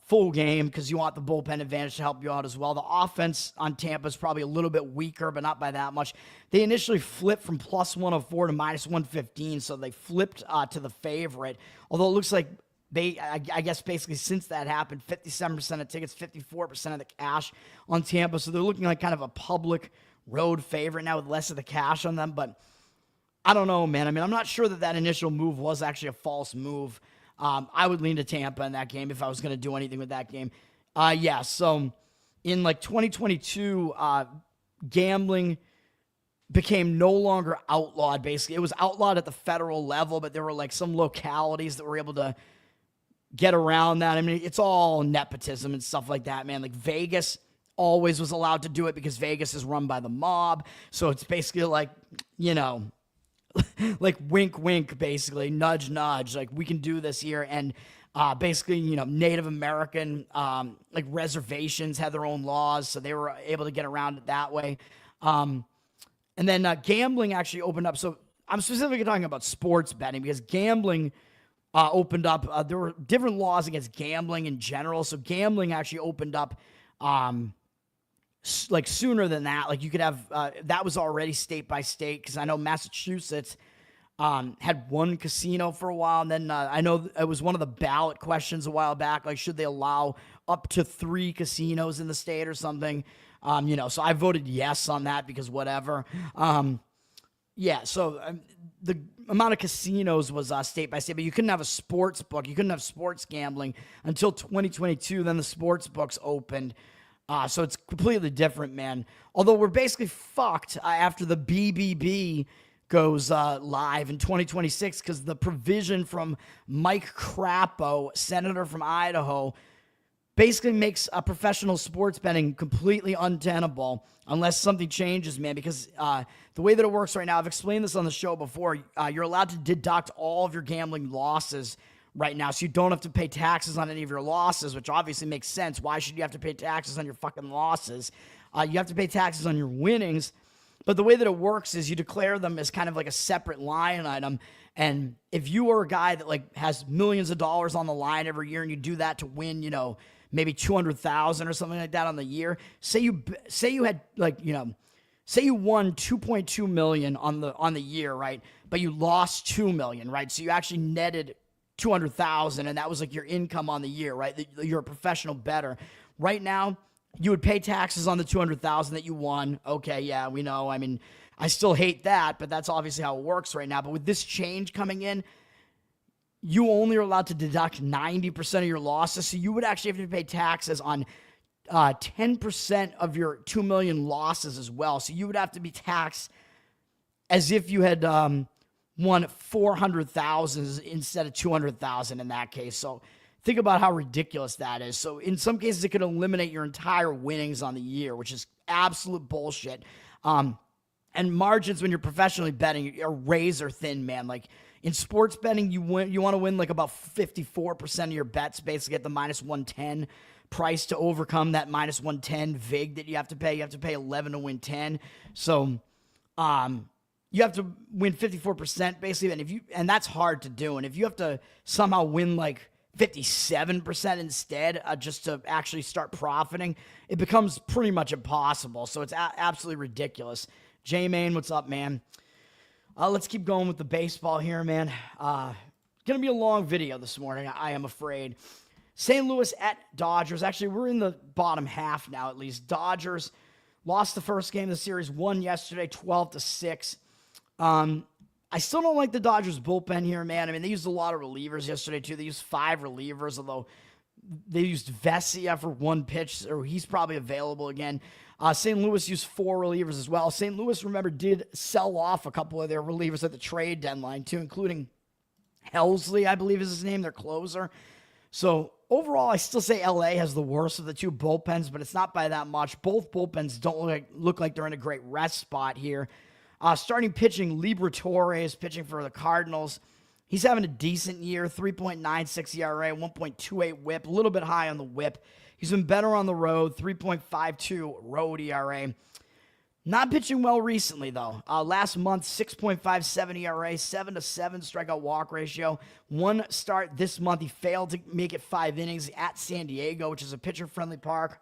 Full game because you want the bullpen advantage to help you out as well. The offense on Tampa is probably a little bit weaker, but not by that much. They initially flipped from plus 104 to minus 115, so they flipped to the favorite. Although it looks like I guess basically since that happened, 57% of tickets, 54% of the cash on Tampa. So they're looking like kind of a public road favorite now with less of the cash on them. But I don't know, man. I mean, I'm not sure that initial move was actually a false move. I would lean to Tampa in that game if I was going to do anything with that game. So in like 2022, gambling became no longer outlawed, basically. It was outlawed at the federal level, but there were like some localities that were able to get around that. I mean, it's all nepotism and stuff like that, man. Like Vegas always was allowed to do it because Vegas is run by the mob. So it's basically like, like wink, wink, basically, nudge, nudge. Like we can do this here. And basically, Native American, like reservations had their own laws. So they were able to get around it that way. And then gambling actually opened up. So I'm specifically talking about sports betting because gambling opened up. There were different laws against gambling in general. So gambling actually opened up like sooner than that. Like you could have, that was already state by state. Cause I know Massachusetts, had one casino for a while. And then, I know it was one of the ballot questions a while back. Like, should they allow up to 3 casinos in the state or something? So I voted yes on that because whatever. So the amount of casinos was, state by state, but you couldn't have a sports book. You couldn't have sports gambling until 2022. Then the sports books opened. So it's completely different, man. Although we're basically fucked after the BBB goes live in 2026 because the provision from Mike Crapo, senator from Idaho, basically makes professional sports betting completely untenable unless something changes, man. Because the way that it works right now, I've explained this on the show before, you're allowed to deduct all of your gambling losses right now, so you don't have to pay taxes on any of your losses, which obviously makes sense. Why should you have to pay taxes on your fucking losses? You have to pay taxes on your winnings, but the way that it works is you declare them as kind of like a separate line item, and if you are a guy that like has millions of dollars on the line every year and you do that to win, maybe 200,000 or something like that on the year, say you had like, say you won 2.2 million on the year, right? But you lost 2 million, right? So you actually netted 200,000, and that was like your income on the year, right? You're a professional bettor. Right now, you would pay taxes on the 200,000 that you won. Okay, yeah, we know. I mean, I still hate that, but that's obviously how it works right now. But with this change coming in, you only are allowed to deduct 90% of your losses, so you would actually have to pay taxes on 10% of your 2 million losses as well. So you would have to be taxed as if you had won 400,000 instead of 200,000 in that case. So think about how ridiculous that is. So in some cases, it could eliminate your entire winnings on the year, which is absolute bullshit. And margins when you're professionally betting are razor thin, man. Like in sports betting, you want to win like about 54% of your bets, basically at the minus 110 price to overcome that minus 110 VIG that you have to pay. You have to pay 11 to win 10. So, you have to win 54% basically, and that's hard to do. And if you have to somehow win like 57% instead, just to actually start profiting, it becomes pretty much impossible. So it's absolutely ridiculous. J-Main, what's up, man? Let's keep going with the baseball here, man. Gonna be a long video this morning, I am afraid. St. Louis at Dodgers. Actually, we're in the bottom half now, at least. Dodgers lost the first game of the series, won yesterday, 12-6. I still don't like the Dodgers bullpen here, man. I mean, they used a lot of relievers yesterday, too. They used 5 relievers, although they used Vesia for 1 pitch, so he's probably available again. St. Louis used 4 relievers as well. St. Louis, remember, did sell off a couple of their relievers at the trade deadline, too, including Helsley, I believe is his name, their closer. So overall, I still say LA has the worst of the 2 bullpens, but it's not by that much. Both bullpens don't look like they're in a great rest spot here. Starting pitching, Liberatore is pitching for the Cardinals. He's having a decent year, 3.96 ERA, 1.28 whip, a little bit high on the whip. He's been better on the road, 3.52 road ERA. Not pitching well recently, though. Last month, 6.57 ERA, 7-7 strikeout walk ratio. 1 start this month, he failed to make it 5 innings at San Diego, which is a pitcher-friendly park.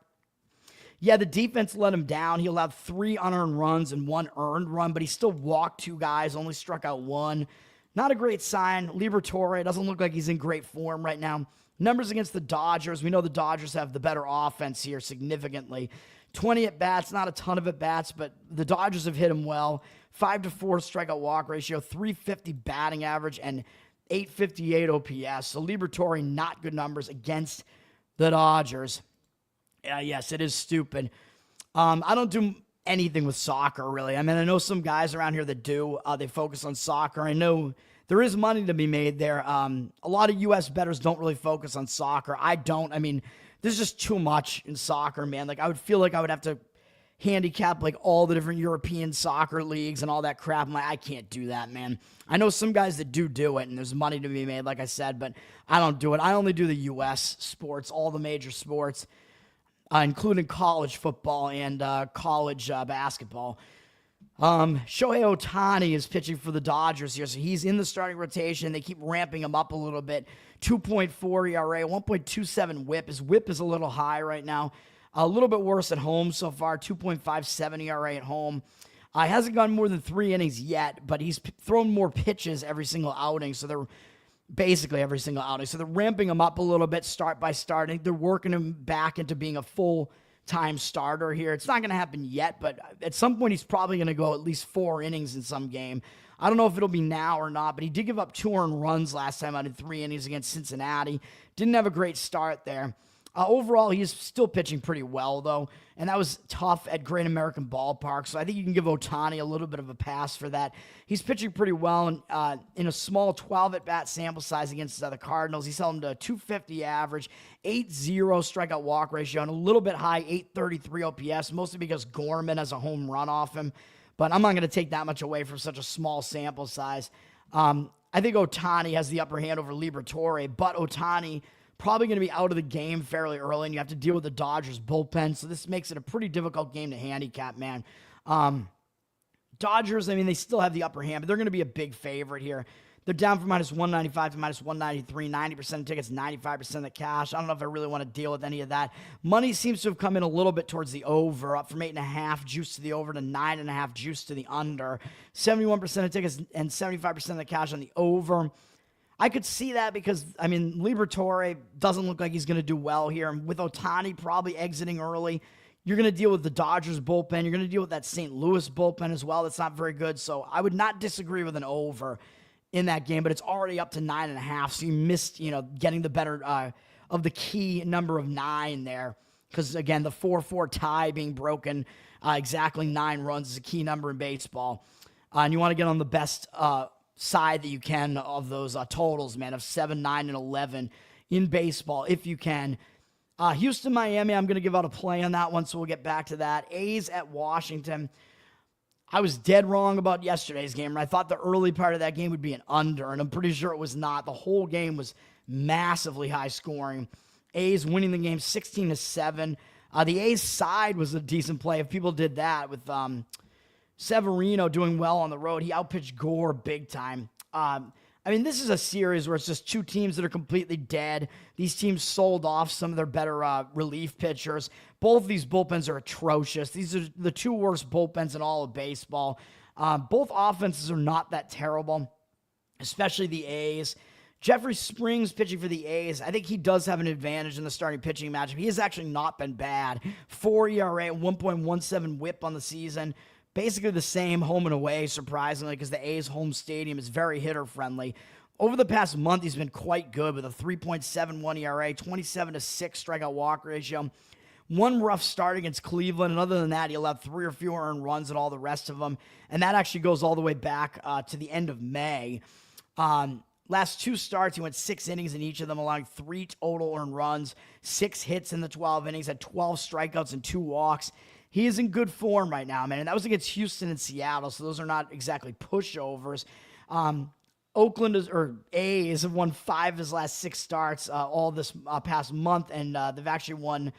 Yeah, the defense let him down. He allowed 3 unearned runs and 1 earned run, but he still walked 2 guys, only struck out 1. Not a great sign. Liberatore doesn't look like he's in great form right now. Numbers against the Dodgers. We know the Dodgers have the better offense here significantly. 20 at-bats, not a ton of at-bats, but the Dodgers have hit him well. 5-4 strikeout walk ratio, 350 batting average, and 858 OPS. So Liberatore, not good numbers against the Dodgers. Yes, it is stupid. I don't do anything with soccer, really. I mean, I know some guys around here that do. They focus on soccer. I know there is money to be made there. A lot of U.S. bettors don't really focus on soccer. I don't. I mean, there's just too much in soccer, man. Like, I would feel like I would have to handicap, like, all the different European soccer leagues and all that crap. I'm like, I can't do that, man. I know some guys that do it, and there's money to be made, like I said, but I don't do it. I only do the U.S. sports, all the major sports, including college football and college basketball. Shohei Ohtani is pitching for the Dodgers here, so he's in the starting rotation. They keep ramping him up a little bit. 2.4 ERA, 1.27 whip. His whip is a little high right now. A little bit worse at home so far, 2.57 ERA at home. He hasn't gone more than 3 innings yet, but he's thrown more pitches every single outing, so they're basically every single outing. So they're ramping him up a little bit start by start. I think they're working him back into being a full-time starter here. It's not going to happen yet, but at some point he's probably going to go at least 4 innings in some game. I don't know if it'll be now or not, but he did give up 2 earned runs last time out in 3 innings against Cincinnati. Didn't have a great start there. Overall, he's still pitching pretty well, though, and that was tough at Great American Ballpark, so I think you can give Ohtani a little bit of a pass for that. He's pitching pretty well in a small 12 at-bat sample size against the Cardinals. He's held him to a 250 average, 8-0 strikeout walk ratio, and a little bit high, 833 OPS, mostly because Gorman has a home run off him, but I'm not going to take that much away from such a small sample size. I think Ohtani has the upper hand over Liberatore, but Ohtani probably going to be out of the game fairly early, and you have to deal with the Dodgers bullpen, so this makes it a pretty difficult game to handicap, man. Dodgers, I mean, they still have the upper hand, but they're going to be a big favorite here. They're down from minus 195 to minus 193, 90% of tickets, 95% of the cash. I don't know if I really want to deal with any of that. Money seems to have come in a little bit towards the over, up from 8.5 juice to the over to 9.5 juice to the under. 71% of tickets and 75% of the cash on the over. I could see that because, I mean, Liberatore doesn't look like he's going to do well here. And with Ohtani probably exiting early, you're going to deal with the Dodgers bullpen. You're going to deal with that St. Louis bullpen as well. That's not very good. So I would not disagree with an over in that game, but it's already up to 9.5. So you missed, getting the better of the key number of 9 there. Because, again, the 4-4 tie being broken, exactly 9 runs is a key number in baseball. And you want to get on the best side that you can of those totals, man, of 7, 9, and 11 in baseball, if you can. Houston, Miami, I'm going to give out a play on that one, so we'll get back to that. A's at Washington. I was dead wrong about yesterday's game. I thought the early part of that game would be an under, and I'm pretty sure it was not. The whole game was massively high scoring. A's winning the game 16-7. The A's side was a decent play if people did that with Severino doing well on the road. He outpitched Gore big time. I mean, this is a series where it's just two teams that are completely dead. These teams sold off some of their better relief pitchers. Both of these bullpens are atrocious. These are the two worst bullpens in all of baseball. Both offenses are not that terrible, especially the A's. Jeffrey Springs pitching for the A's, I think he does have an advantage in the starting pitching matchup. He has actually not been bad. 4 ERA, 1.17 whip on the season. Basically the same home and away, surprisingly, because the A's home stadium is very hitter-friendly. Over the past month, he's been quite good with a 3.71 ERA, 27-6 strikeout walk ratio. One rough start against Cleveland, and other than that, he allowed 3 or fewer earned runs at all the rest of them. And that actually goes all the way back to the end of May. Last 2 starts, he went 6 innings in each of them, allowing 3 total earned runs, 6 hits in the 12 innings, had 12 strikeouts and 2 walks. He is in good form right now, man. And that was against Houston and Seattle, so those are not exactly pushovers. A's have won 5 of his last 6 starts all this past month, and they've actually won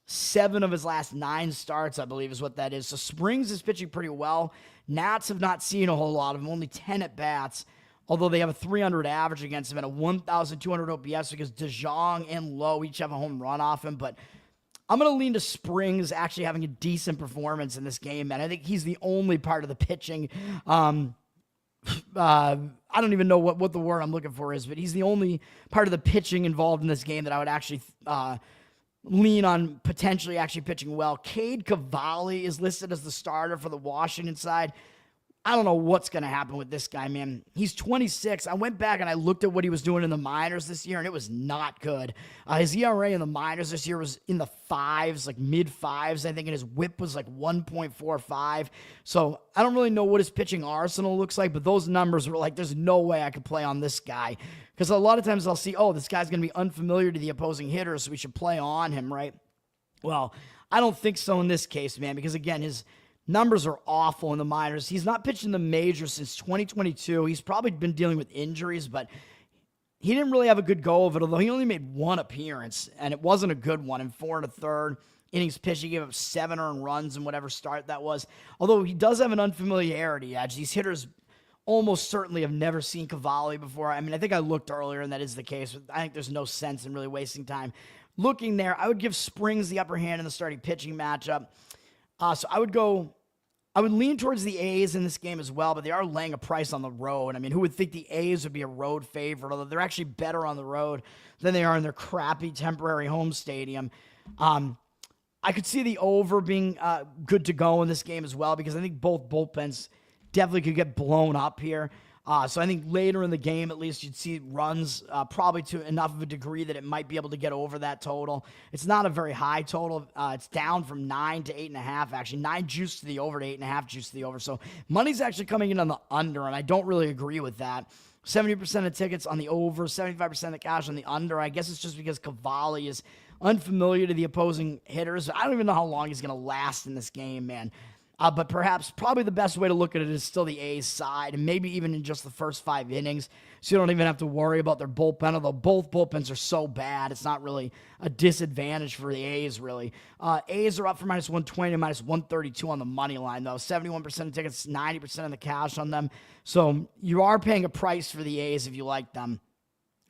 7 of his last 9 starts, I believe is what that is. So Springs is pitching pretty well. Nats have not seen a whole lot of him, only 10 at-bats, although they have a 300 average against him and a 1,200 OPS because DeJong and Lowe each have a home run off him, but I'm going to lean to Springs actually having a decent performance in this game, man. I think he's the only part of the pitching. I don't even know what the word I'm looking for is, but he's the only part of the pitching involved in this game that I would actually lean on potentially actually pitching well. Cade Cavalli is listed as the starter for the Washington side. I don't know what's going to happen with this guy, man. He's 26. I went back and I looked at what he was doing in the minors this year, and it was not good. His ERA in the minors this year was in the 5s, like mid-5s, I think, and his whip was like 1.45. So I don't really know what his pitching arsenal looks like, but those numbers were like, there's no way I could play on this guy. Because a lot of times I'll see, oh, this guy's going to be unfamiliar to the opposing hitter, so we should play on him, right? Well, I don't think so in this case, man, because, again, his numbers are awful in the minors. He's not pitched in the majors since 2022. He's probably been dealing with injuries, but he didn't really have a good go of it, although he only made 1 appearance, and it wasn't a good one. In 4 1/3 innings pitched, he gave up 7 earned runs in whatever start that was. Although he does have an unfamiliarity edge. These hitters almost certainly have never seen Cavalli before. I mean, I think I looked earlier, and that is the case. But I think there's no sense in really wasting time looking there. I would give Springs the upper hand in the starting pitching matchup. So I would lean towards the A's in this game as well, but they are laying a price on the road. I mean, who would think the A's would be a road favorite, although they're actually better on the road than they are in their crappy temporary home stadium. I could see the over being good to go in this game as well, because I think both bullpens definitely could get blown up here. So I think later in the game, at least, you'd see runs probably to enough of a degree that it might be able to get over that total. It's not a very high total. It's down from 9 to 8.5, actually. 9 juice to the over to 8.5 juice to the over. So money's actually coming in on the under, and I don't really agree with that. 70% of tickets on the over, 75% of the cash on the under. I guess it's just because Cavalli is unfamiliar to the opposing hitters. I don't even know how long he's going to last in this game, man. But probably the best way to look at it is still the A's side, and maybe even in just the first 5 innings, so you don't even have to worry about their bullpen, although both bullpens are so bad, it's not really a disadvantage for the A's, really. A's are up for -120 to -132 on the money line, though. 71% of tickets, 90% of the cash on them. So you are paying a price for the A's if you like them.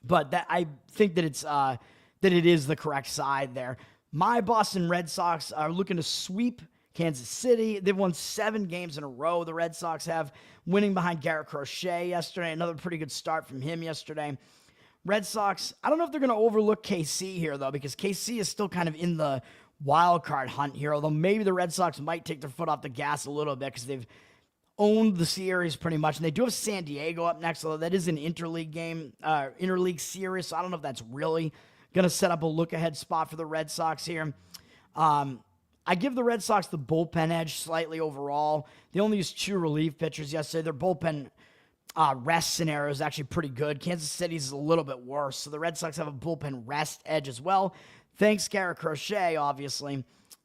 But I think that it is the correct side there. My Boston Red Sox are looking to sweep Kansas City. They've won 7 games in a row. The Red Sox have, winning behind Garrett Crochet yesterday. Another pretty good start from him yesterday. Red Sox, I don't know if they're going to overlook KC here, though, because KC is still kind of in the wild card hunt here, although maybe the Red Sox might take their foot off the gas a little bit because they've owned the series pretty much. And they do have San Diego up next, although that is an interleague game, interleague series, so I don't know if that's really going to set up a look-ahead spot for the Red Sox here. I give the Red Sox the bullpen edge slightly overall. They only used 2 relief pitchers yesterday. Their bullpen rest scenario is actually pretty good. Kansas City's is a little bit worse, so the Red Sox have a bullpen rest edge as well. Thanks, Garrett Crochet, obviously.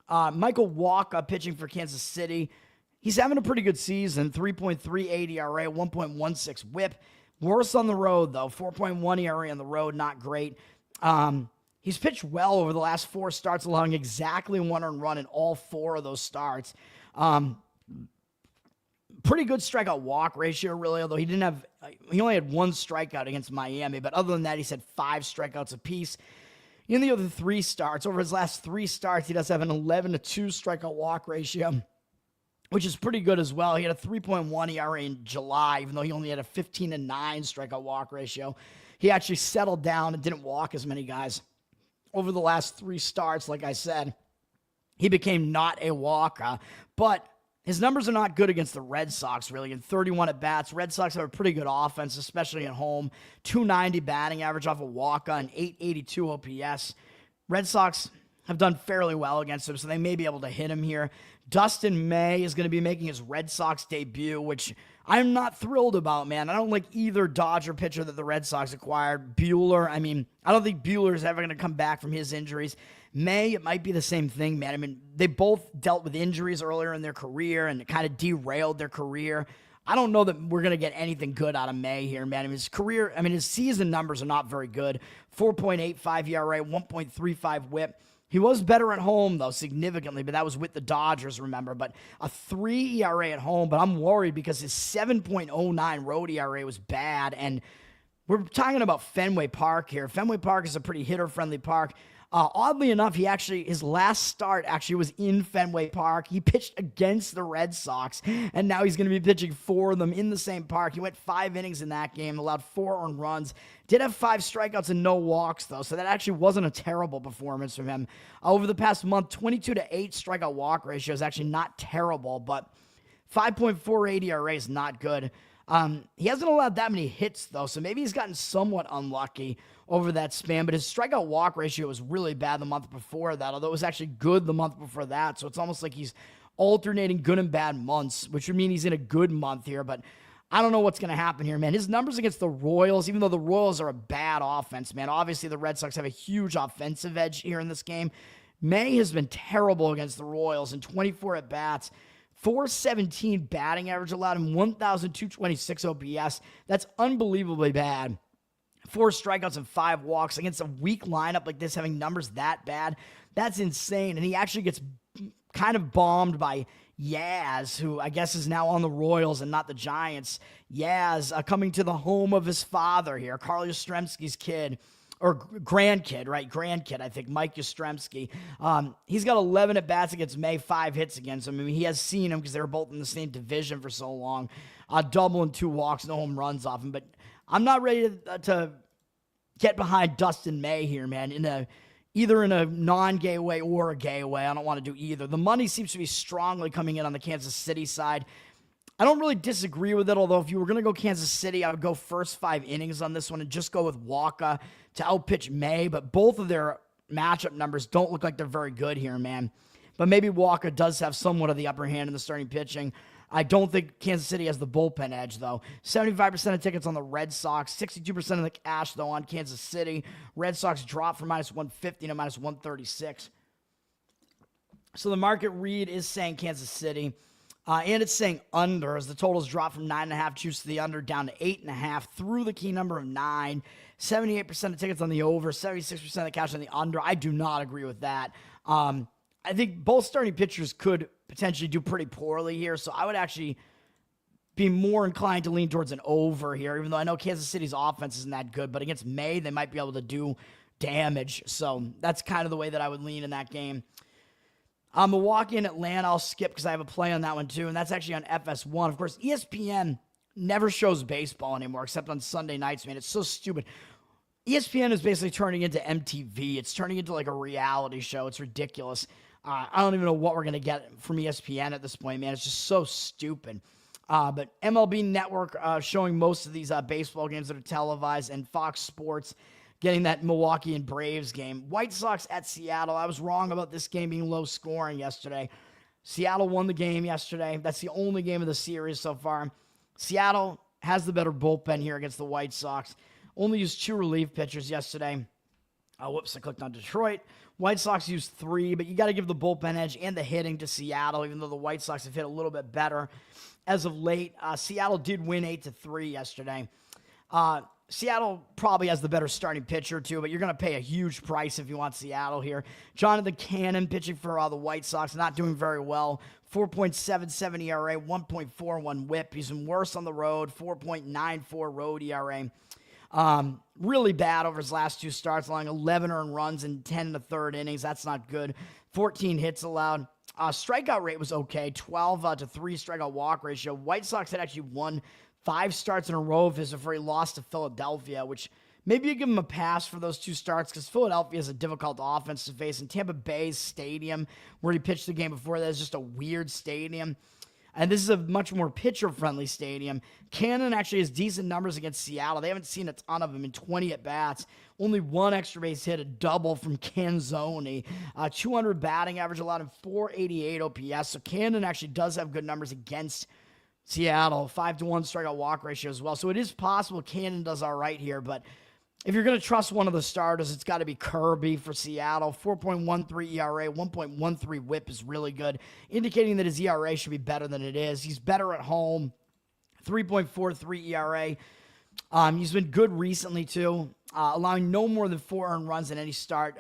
Michael Walker pitching for Kansas City. He's having a pretty good season. 3.38 ERA, 1.16 whip. Worse on the road, though. 4.1 ERA on the road, not great. He's pitched well over the last 4 starts, allowing exactly 1 earned run in all 4 of those starts. Pretty good strikeout walk ratio, really, although he only had 1 strikeout against Miami, but other than that, he's had 5 strikeouts apiece. In the other 3 starts, over his last 3 starts, he does have an 11-2 strikeout walk ratio, which is pretty good as well. He had a 3.1 ERA in July, even though he only had a 15-9 strikeout walk ratio. He actually settled down and didn't walk as many guys over the last 3 starts. Like I said, he became not a walker, but his numbers are not good against the Red Sox, really. In 31 at-bats, Red Sox have a pretty good offense, especially at home. 290 batting average off a walk-on, 882 OPS. Red Sox have done fairly well against him, so they may be able to hit him here. Dustin May is going to be making his Red Sox debut, which I'm not thrilled about, man. I don't like either Dodger pitcher that the Red Sox acquired. Buehler, I don't think Buehler is ever going to come back from his injuries. May, it might be the same thing, man. They both dealt with injuries earlier in their career, and it kind of derailed their career. I don't know that we're going to get anything good out of May here, man. His season numbers are not very good. 4.85 ERA, 1.35 whip. He was better at home, though, significantly, but that was with the Dodgers, remember. But a 3 ERA at home, but I'm worried because his 7.09 road ERA was bad, and we're talking about Fenway Park here. Fenway Park is a pretty hitter-friendly park. Oddly enough, his last start actually was in Fenway Park. He pitched against the Red Sox, and now he's going to be pitching for them in the same park. He went 5 innings in that game, allowed 4 earned runs. Did have 5 strikeouts and no walks, though, so that actually wasn't a terrible performance from him. Over the past month, 22-8 strikeout walk ratio is actually not terrible, but 5.48 ERA is not good. He hasn't allowed that many hits, though, so maybe he's gotten somewhat unlucky over that span, but his strikeout walk ratio was really bad the month before that, although it was actually good the month before that, so it's almost like he's alternating good and bad months, which would mean he's in a good month here, but I don't know what's going to happen here, man. His numbers against the Royals, even though the Royals are a bad offense, man, obviously the Red Sox have a huge offensive edge here in this game. May has been terrible against the Royals in 24 at-bats. 417 batting average allowed him, 1,226 OPS. That's unbelievably bad. 4 strikeouts and 5 walks against a weak lineup like this, having numbers that bad. That's insane. And he actually gets kind of bombed by Yaz, who I guess is now on the Royals and not the Giants. Yaz coming to the home of his father here, Carl Yastrzemski's kid. Or grandkid, right? Grandkid, I think, Mike Yastrzemski. He's got 11 at-bats against May, 5 hits against him. He has seen him because they were both in the same division for so long. Double and 2 walks, no home runs off him. But I'm not ready to get behind Dustin May here, man, either in a non-gay way or a gay way. I don't want to do either. The money seems to be strongly coming in on the Kansas City side. I don't really disagree with it, although if you were going to go Kansas City, I would go first 5 innings on this one and just go with Walker to outpitch May, but both of their matchup numbers don't look like they're very good here, man. But maybe Walker does have somewhat of the upper hand in the starting pitching. I don't think Kansas City has the bullpen edge, though. 75% of tickets on the Red Sox, 62% of the cash, though, on Kansas City. Red Sox drop from -150 to -136. So the market read is saying Kansas City. And it's saying under as the totals drop from 9.5 juice to the under down to 8.5 through the key number of 9. 78% of tickets on the over, 76% of the cash on the under. I do not agree with that. I think both starting pitchers could potentially do pretty poorly here, so I would actually be more inclined to lean towards an over here, even though I know Kansas City's offense isn't that good, but against May, they might be able to do damage. So that's kind of the way that I would lean in that game. Milwaukee and Atlanta, I'll skip because I have a play on that one too, and that's actually on FS1. Of course, ESPN never shows baseball anymore except on Sunday nights, man. It's so stupid. ESPN is basically turning into MTV. It's turning into like a reality show. It's ridiculous. I don't even know what we're going to get from ESPN at this point, man. It's just so stupid. But MLB Network showing most of these baseball games that are televised, and Fox Sports getting that Milwaukee and Braves game. White Sox at Seattle. I was wrong about this game being low scoring yesterday. Seattle won the game yesterday. That's the only game of the series so far. Seattle has the better bullpen here against the White Sox. Only used 2 relief pitchers yesterday. Whoops, I clicked on Detroit. White Sox used 3, but you got to give the bullpen edge and the hitting to Seattle, even though the White Sox have hit a little bit better as of late. Seattle did win 8-3 yesterday. Seattle probably has the better starting pitcher, too, but you're going to pay a huge price if you want Seattle here. Jonathan Cannon pitching for the White Sox, not doing very well. 4.77 ERA, 1.41 whip. He's been worse on the road, 4.94 road ERA. Really bad over his last 2 starts, allowing 11 earned runs in 10 and a third innings. That's not good. 14 hits allowed. Strikeout rate was okay, 12 to 3 strikeout walk ratio. White Sox had actually won 5 starts in a row of his before he lost to Philadelphia, which maybe you give him a pass for those 2 starts because Philadelphia is a difficult offense to face. And Tampa Bay's stadium, where he pitched the game before that, is just a weird stadium. And this is a much more pitcher-friendly stadium. Cannon actually has decent numbers against Seattle. They haven't seen a ton of him in 20 at-bats. Only 1 extra base hit, a double from Canzoni. 200 batting average allowed him, 488 OPS. So Cannon actually does have good numbers against Seattle. 5-1 strikeout walk ratio as well. So it is possible Cannon does all right here, but if you're going to trust one of the starters, it's got to be Kirby for Seattle. 4.13 ERA, 1.13 whip is really good, indicating that his ERA should be better than it is. He's better at home. 3.43 ERA. He's been good recently, too, allowing no more than 4 earned runs in any start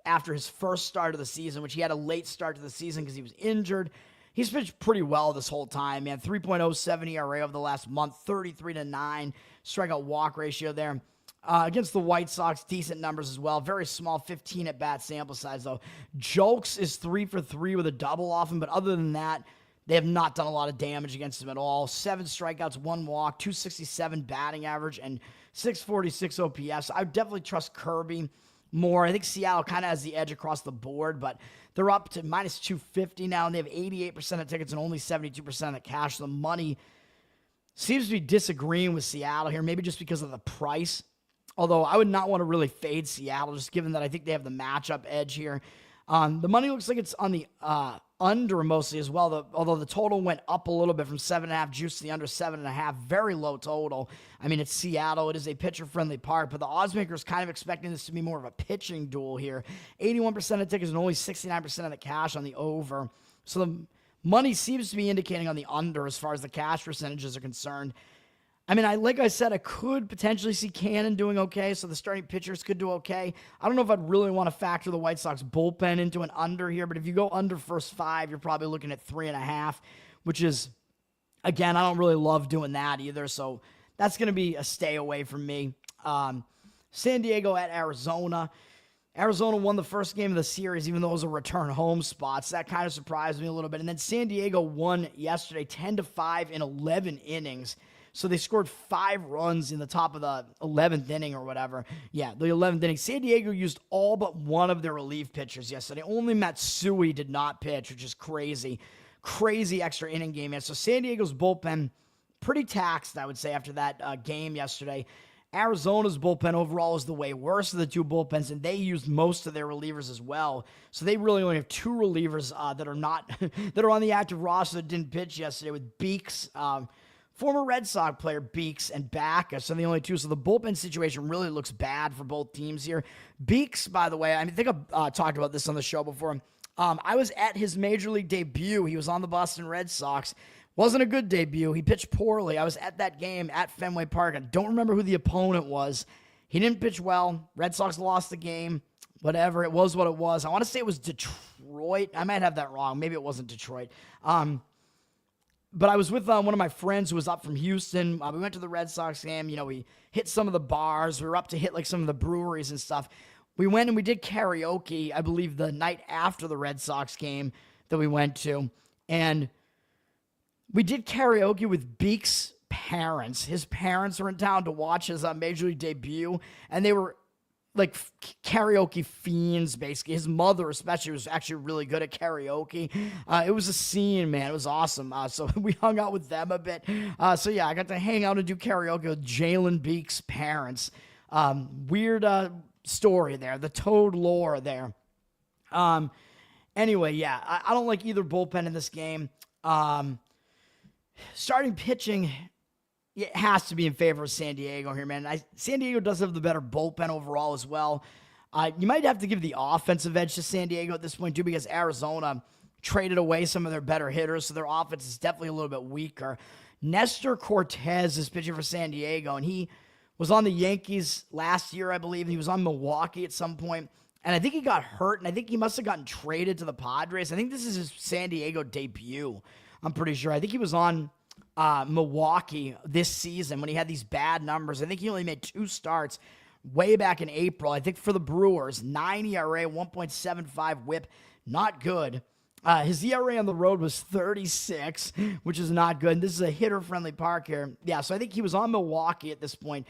after his first start of the season, which he had a late start to the season because he was injured. He's pitched pretty well this whole time, man. 3.07 ERA over the last month, 33-9 strikeout walk ratio there. Against the White Sox, decent numbers as well. Very small 15 at-bat sample size, though. Jolks is 3 for 3 with a double off him, but other than that, they have not done a lot of damage against him at all. 7 strikeouts, 1 walk, 267 batting average, and 646 OPS. I would definitely trust Kirby more. I think Seattle kind of has the edge across the board, but they're up to minus 250 now, and they have 88% of tickets and only 72% of the cash. The money seems to be disagreeing with Seattle here, maybe just because of the price. Although I would not want to really fade Seattle, just given that I think they have the matchup edge here. The money looks like it's on the under mostly as well, although the total went up a little bit from 7.5 juice to the under 7.5. Very low total. I mean, it's Seattle. It is a pitcher-friendly park, but the odds maker is kind of expecting this to be more of a pitching duel here. 81% of tickets and only 69% of the cash on the over. So the money seems to be indicating on the under as far as the cash percentages are concerned. I mean, like I said, I could potentially see Cannon doing okay, so the starting pitchers could do okay. I don't know if I'd really want to factor the White Sox bullpen into an under here, but if you go under first 5, you're probably looking at 3.5, which is, again, I don't really love doing that either, so that's going to be a stay away from me. San Diego at Arizona. Arizona won the first game of the series, even though it was a return home spot, so that kind of surprised me a little bit. And then San Diego won yesterday 10-5 in 11 innings. So they scored 5 runs in the top of the 11th inning or whatever. Yeah, the 11th inning. San Diego used all but one of their relief pitchers yesterday. Only Matsui did not pitch, which is crazy. Crazy extra inning game. And so San Diego's bullpen, pretty taxed, I would say, after that game yesterday. Arizona's bullpen overall is the way worse of the 2 bullpens, and they used most of their relievers as well. So they really only have 2 relievers that are not that are on the active roster that didn't pitch yesterday, with Beeks, former Red Sox player Beeks, and Backus are the only 2. So the bullpen situation really looks bad for both teams here. Beeks, by the way, I think I've talked about this on the show before. I was at his major league debut. He was on the Boston Red Sox. Wasn't a good debut. He pitched poorly. I was at that game at Fenway Park. I don't remember who the opponent was. He didn't pitch well. Red Sox lost the game. Whatever. It was what it was. I want to say it was Detroit. I might have that wrong. Maybe it wasn't Detroit. But I was with one of my friends who was up from Houston. We went to the Red Sox game. You know, we hit some of the bars. We were up to hit like some of the breweries and stuff. We went and we did karaoke, I believe, the night after the Red Sox game that we went to. And we did karaoke with Beeks' parents. His parents were in town to watch his major league debut. And they were like karaoke fiends, basically. His mother, especially, was actually really good at karaoke. It was a scene, man. It was awesome. So we hung out with them a bit. So yeah, I got to hang out and do karaoke with Jalen Beeks' parents. Weird story there. The Toad lore there. Anyway, yeah, I don't like either bullpen in this game. Starting pitching, it has to be in favor of San Diego here, man. San Diego does have the better bullpen overall as well. You might have to give the offensive edge to San Diego at this point, too, because Arizona traded away some of their better hitters, so their offense is definitely a little bit weaker. Nestor Cortez is pitching for San Diego, and he was on the Yankees last year, I believe. He was on Milwaukee at some point. And I think he got hurt, and I think he must have gotten traded to the Padres. I think this is his San Diego debut, I'm pretty sure. I think he was on Milwaukee this season when he had these bad numbers. I think he only made 2 starts way back in April. I think for the Brewers, 9 ERA, 1.75 whip, not good. His ERA on the road was 36, which is not good. And this is a hitter-friendly park here. Yeah, so I think he was on Milwaukee at this point.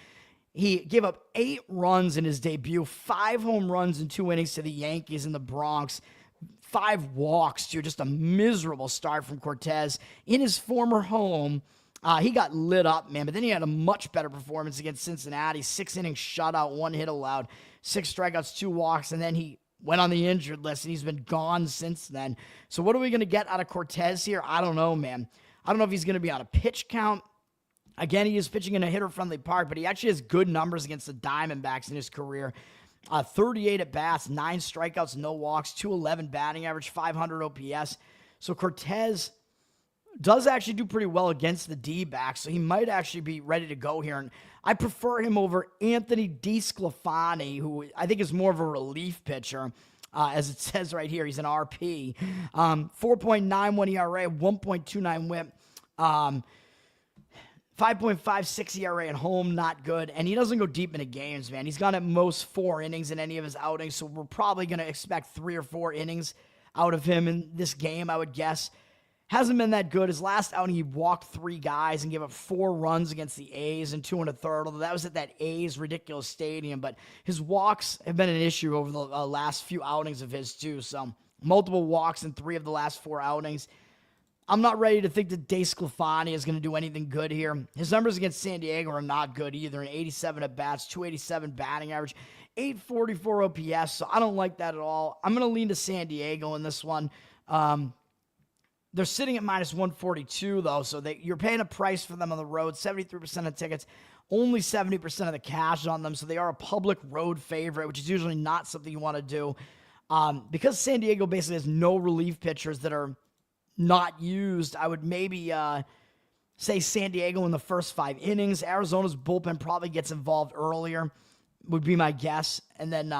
He gave up 8 runs in his debut, 5 home runs in 2 innings to the Yankees in the Bronx, 5 walks to just a miserable start from Cortez. In his former home, he got lit up, man, but then he had a much better performance against Cincinnati, 6 innings shutout, 1 hit allowed, 6 strikeouts, 2 walks, and then he went on the injured list, and he's been gone since then. So what are we going to get out of Cortez here? I don't know, man. I don't know if he's going to be on a pitch count. Again, he is pitching in a hitter-friendly park, but he actually has good numbers against the Diamondbacks in his career. 38 at-bats, 9 strikeouts, no walks, 211 batting average, 500 OPS. So Cortez does actually do pretty well against the D-backs, so he might actually be ready to go here. And I prefer him over Anthony DeSclafani, who I think is more of a relief pitcher. As it says right here, he's an RP. 4.91 ERA, 1.29 whip. 5.56 ERA at home, not good. And he doesn't go deep into games, man. He's gone at most 4 innings in any of his outings, so we're probably going to expect 3 or 4 innings out of him in this game, I would guess. Hasn't been that good. His last outing, he walked 3 guys and gave up 4 runs against the A's in 2 1/3, although that was at that A's ridiculous stadium. But his walks have been an issue over the last few outings of his, too. So multiple walks in 3 of the last 4 outings. I'm not ready to think that DeSclafani is going to do anything good here. His numbers against San Diego are not good either. An 87 at-bats, 287 batting average, 844 OPS, so I don't like that at all. I'm going to lean to San Diego in this one. They're sitting at minus 142, though, so you're paying a price for them on the road. 73% of tickets, only 70% of the cash on them, so they are a public road favorite, which is usually not something you want to do. Because San Diego basically has no relief pitchers that are not used, I would maybe say San Diego in the first 5 innings. Arizona's bullpen probably gets involved earlier, would be my guess. And then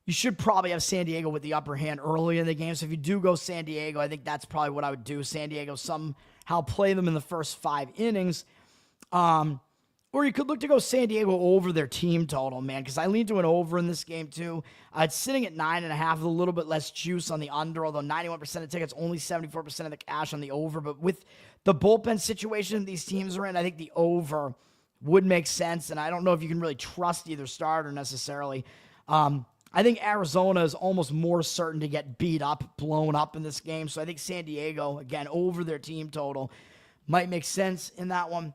you should probably have San Diego with the upper hand early in the game. So if you do go San Diego, I think that's probably what I would do. San Diego somehow play them in the first 5 innings. Or you could look to go San Diego over their team total, man, because I lean to an over in this game, too. It's sitting at 9.5, with a little bit less juice on the under, although 91% of tickets, only 74% of the cash on the over. But with the bullpen situation these teams are in, I think the over would make sense, and I don't know if you can really trust either starter necessarily. I think Arizona is almost more certain to get beat up, blown up in this game, so I think San Diego, again, over their team total, might make sense in that one.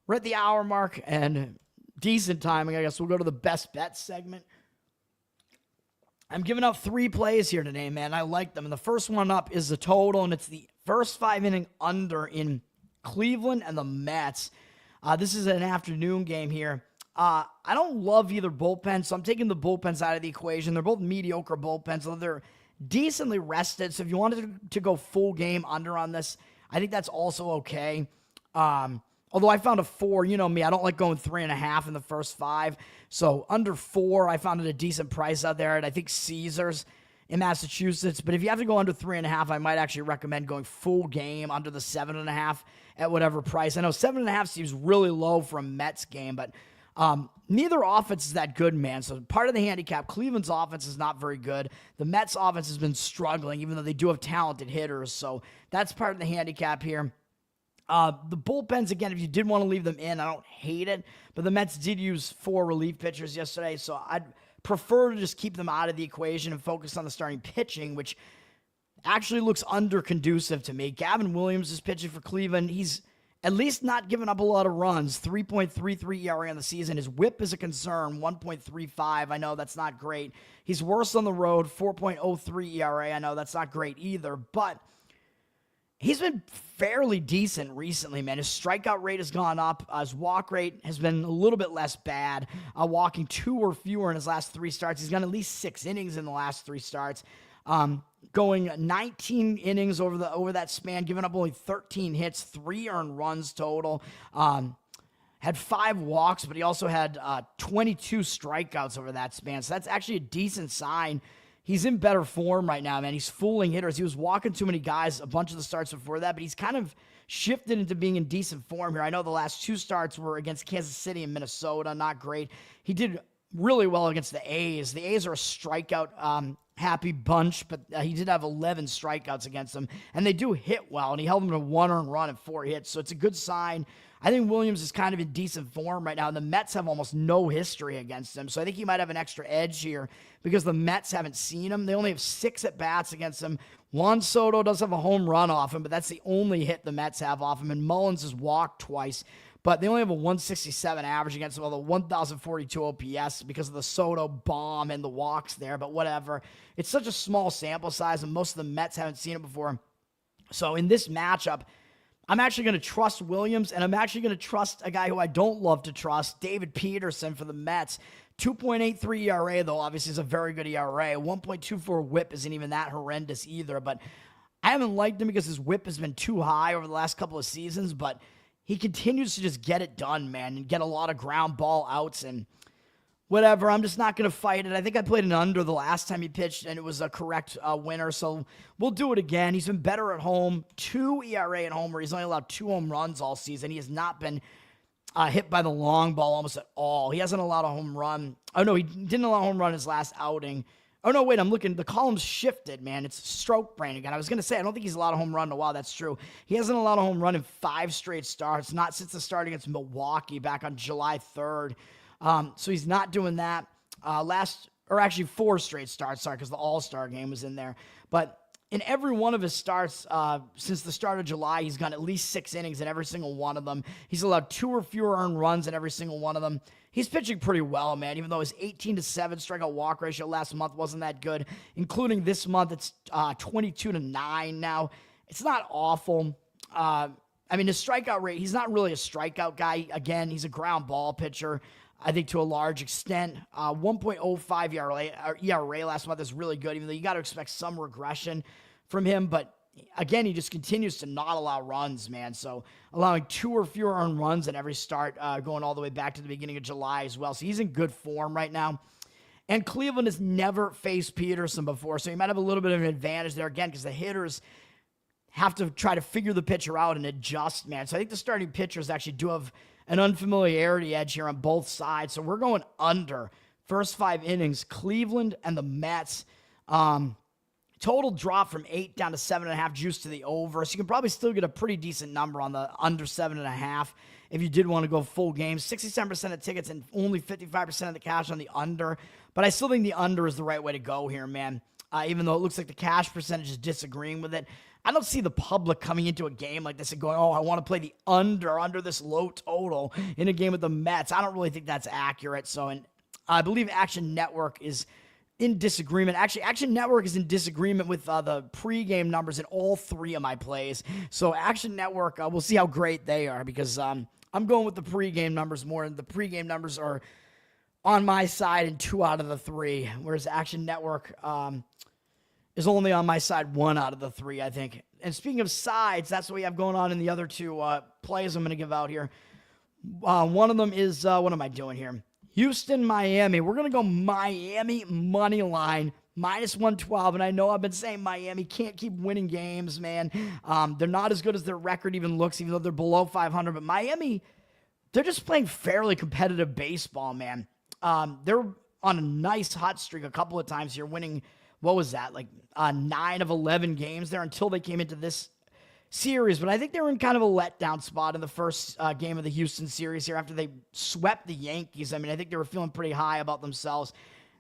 We're at the hour mark, and decent timing, I guess. We'll go to the best bet segment. I'm giving out 3 plays here today, man. I like them. And the first one up is the total, and it's the first 5-inning under in Cleveland and the Mets. This is an afternoon game here. I don't love either bullpen, so I'm taking the bullpens out of the equation. They're both mediocre bullpens, although they're decently rested. So if you wanted to go full game under on this, I think that's also okay. Although I found a 4, you know me, I don't like going 3.5 in the first 5. So under 4, I found it a decent price out there at, I think, Caesars in Massachusetts. But if you have to go under 3.5, I might actually recommend going full game under the 7.5 at whatever price. I know 7.5 seems really low for a Mets game, but neither offense is that good, man. So part of the handicap, Cleveland's offense is not very good. The Mets offense has been struggling, even though they do have talented hitters. So that's part of the handicap here. The bullpens, again, if you did want to leave them in, I don't hate it, but the Mets did use 4 relief pitchers yesterday, so I'd prefer to just keep them out of the equation and focus on the starting pitching, which actually looks under-conducive to me. Gavin Williams is pitching for Cleveland. He's at least not giving up a lot of runs, 3.33 ERA on the season. His whip is a concern, 1.35. I know that's not great. He's worse on the road, 4.03 ERA. I know that's not great either, but he's been fairly decent recently, man. His strikeout rate has gone up. His walk rate has been a little bit less bad, walking 2 or fewer in his last 3 starts. He's gone at least 6 innings in the last 3 starts, going 19 innings over that span, giving up only 13 hits, 3 earned runs total. had 5 walks, but he also had 22 strikeouts over that span. So that's actually a decent sign. He's in better form right now, man. He's fooling hitters. He was walking too many guys a bunch of the starts before that, but he's kind of shifted into being in decent form here. I know the last 2 starts were against Kansas City and Minnesota. Not great. He did really well against the A's. The A's are a strikeout happy bunch, but he did have 11 strikeouts against them, and they do hit well, and he held them to 1 earned run and 4 hits, so it's a good sign. I think Williams is kind of in decent form right now, and the Mets have almost no history against him, so I think he might have an extra edge here because the Mets haven't seen him. They only have 6 at-bats against him. Juan Soto does have a home run off him, but that's the only hit the Mets have off him, and Mullins has walked twice, but they only have a 167 average against him, although 1,042 OPS because of the Soto bomb and the walks there, but whatever. It's such a small sample size, and most of the Mets haven't seen it before. So in this matchup, I'm actually going to trust Williams, and I'm actually going to trust a guy who I don't love to trust, David Peterson for the Mets. 2.83 ERA, though, obviously is a very good ERA. 1.24 whip isn't even that horrendous either, but I haven't liked him because his whip has been too high over the last couple of seasons, but he continues to just get it done, man, and get a lot of ground ball outs and whatever. I'm just not going to fight it. I think I played an under the last time he pitched, and it was a correct winner, so we'll do it again. He's been better at home. 2 ERA at home, where he's only allowed 2 home runs all season. He has not been hit by the long ball almost at all. He hasn't allowed a home run. Oh, no, he didn't allow a home run his last outing. Oh, no, wait, I'm looking. The column's shifted, man. It's stroke brain again. I was going to say, I don't think he's allowed a home run in a while. That's true. He hasn't allowed a home run in 5 straight starts, not since the start against Milwaukee back on July 3rd. So he's not doing that. 4 straight starts, because the All-Star game was in there. But in every one of his starts since the start of July, he's gone at least 6 innings in every single one of them. He's allowed 2 or fewer earned runs in every single one of them. He's pitching pretty well, man, even though his 18-7 strikeout walk ratio last month wasn't that good. Including this month, it's 22-9 now. It's not awful. His strikeout rate, he's not really a strikeout guy. Again, he's a ground ball pitcher, I think, to a large extent. 1.05 ERA last month is really good, even though you got to expect some regression from him. But again, he just continues to not allow runs, man. So allowing 2 or fewer earned runs in every start, going all the way back to the beginning of July as well. So he's in good form right now. And Cleveland has never faced Peterson before, so he might have a little bit of an advantage there, again, because the hitters have to try to figure the pitcher out and adjust, man. So I think the starting pitchers actually do have an unfamiliarity edge here on both sides. So we're going under. First 5 innings, Cleveland and the Mets. Total drop from 8 down to 7.5, juice to the over. So you can probably still get a pretty decent number on the under 7.5 if you did want to go full game. 67% of tickets and only 55% of the cash on the under. But I still think the under is the right way to go here, man. Even though it looks like the cash percentage is disagreeing with it. I don't see the public coming into a game like this and going, oh, I want to play the under this low total in a game with the Mets. I don't really think that's accurate. So, and I believe Action Network is in disagreement. Actually, Action Network is in disagreement with the pregame numbers in all 3 of my plays. So Action Network, we'll see how great they are, because I'm going with the pregame numbers more, and the pregame numbers are on my side in 2 out of the 3, whereas Action Network is only on my side 1 out of the 3, I think. And speaking of sides, that's what we have going on in the other 2 plays I'm going to give out here. One of them is, what am I doing here? Houston, Miami. We're going to go Miami money line, -112. And I know I've been saying Miami can't keep winning games, man. They're not as good as their record even looks, even though they're below 500. But Miami, they're just playing fairly competitive baseball, man. They're on a nice hot streak a couple of times here, winning, what was that, like 9 of 11 games there until they came into this series. But I think they were in kind of a letdown spot in the first game of the Houston series here after they swept the Yankees. I think they were feeling pretty high about themselves.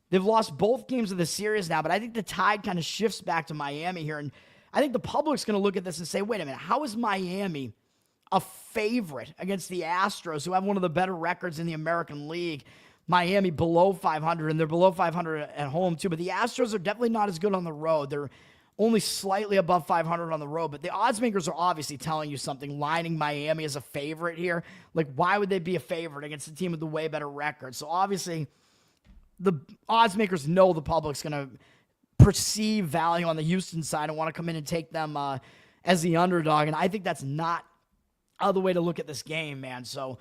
They've lost both games of the series now, but I think the tide kind of shifts back to Miami here. And I think the public's going to look at this and say, wait a minute, how is Miami a favorite against the Astros, who have one of the better records in the American League? Miami below 500, and they're below 500 at home too. But the Astros are definitely not as good on the road. They're only slightly above 500 on the road. But the odds makers are obviously telling you something, lining Miami as a favorite here. Like, why would they be a favorite against a team with a way better record? So obviously, the odds makers know the public's going to perceive value on the Houston side and want to come in and take them as the underdog. And I think that's not the way to look at this game, man. So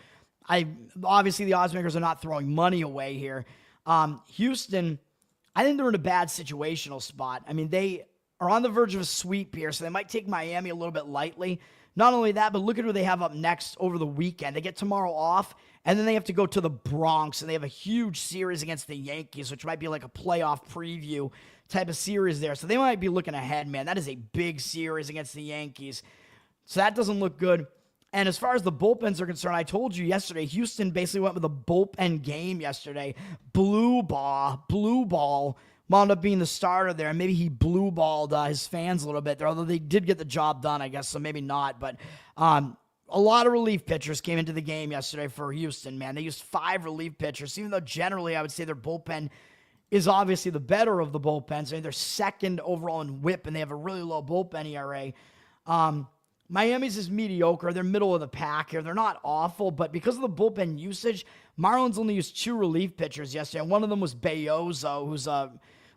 Obviously the odds makers are not throwing money away here. Houston, I think they're in a bad situational spot. I mean, they are on the verge of a sweep here, so they might take Miami a little bit lightly. Not only that, but look at who they have up next over the weekend. They get tomorrow off, and then they have to go to the Bronx, and they have a huge series against the Yankees, which might be like a playoff preview type of series there. So they might be looking ahead, man. That is a big series against the Yankees. So that doesn't look good. And as far as the bullpens are concerned, I told you yesterday, Houston basically went with a bullpen game yesterday. Blue ball, wound up being the starter there, and maybe he blue-balled his fans a little bit there, although they did get the job done, I guess, so maybe not. But a lot of relief pitchers came into the game yesterday for Houston, man. They used 5 relief pitchers, even though generally I would say their bullpen is obviously the better of the bullpens. I mean, they're second overall in WHIP, and they have a really low bullpen ERA. Miami's is mediocre. They're middle of the pack here. They're not awful, but because of the bullpen usage, Marlins only used 2 relief pitchers yesterday, and one of them was Bayozo, who's a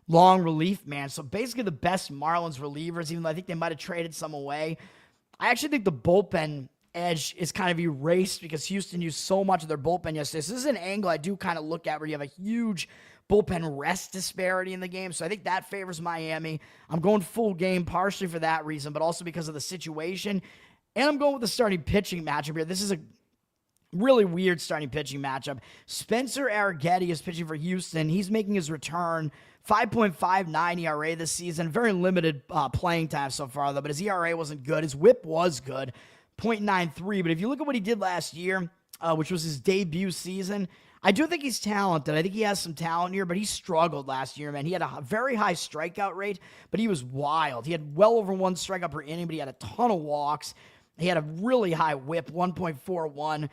long relief man. So basically the best Marlins relievers, even though I think they might have traded some away. I actually think the bullpen edge is kind of erased because Houston used so much of their bullpen yesterday. So this is an angle I do kind of look at where you have a huge bullpen rest disparity in the game. So I think that favors Miami. I'm going full game partially for that reason, but also because of the situation. And I'm going with the starting pitching matchup here. This is a really weird starting pitching matchup. Spencer Arrighetti is pitching for Houston. He's making his return. 5.59 ERA this season. Very limited playing time so far, though, but his ERA wasn't good. His WHIP was good, 0.93. But if you look at what he did last year, which was his debut season, I do think he's talented. I think he has some talent here, but he struggled last year, man. He had a very high strikeout rate, but he was wild. He had well over 1 strikeout per inning, but he had a ton of walks. He had a really high WHIP, 1.41.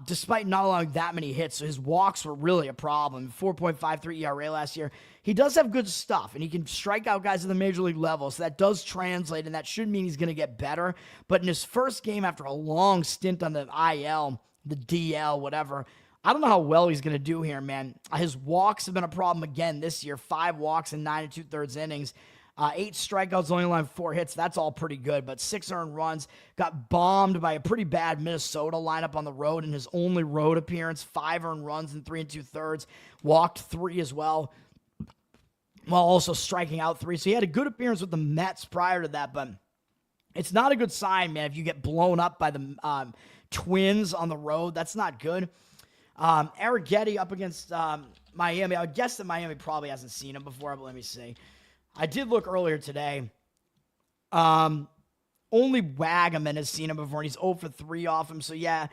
Despite not allowing that many hits, so his walks were really a problem. 4.53 ERA last year. He does have good stuff, and he can strike out guys at the major league level, so that does translate, and that should mean he's going to get better. But in his first game after a long stint on the IL, the DL, whatever, I don't know how well he's going to do here, man. His walks have been a problem again this year. 5 walks in 9 2/3 innings. 8 strikeouts, only allowed 4 hits. That's all pretty good, but 6 earned runs. Got bombed by a pretty bad Minnesota lineup on the road in his only road appearance. 5 earned runs in 3 2/3. Walked 3 as well, while also striking out 3. So he had a good appearance with the Mets prior to that, but it's not a good sign, man, if you get blown up by the Twins on the road. That's not good. Arrighetti up against Miami. I would guess that Miami probably hasn't seen him before, but let me see. I did look earlier today. Only Wagaman has seen him before, and he's 0 for 3 off him. So, yeah,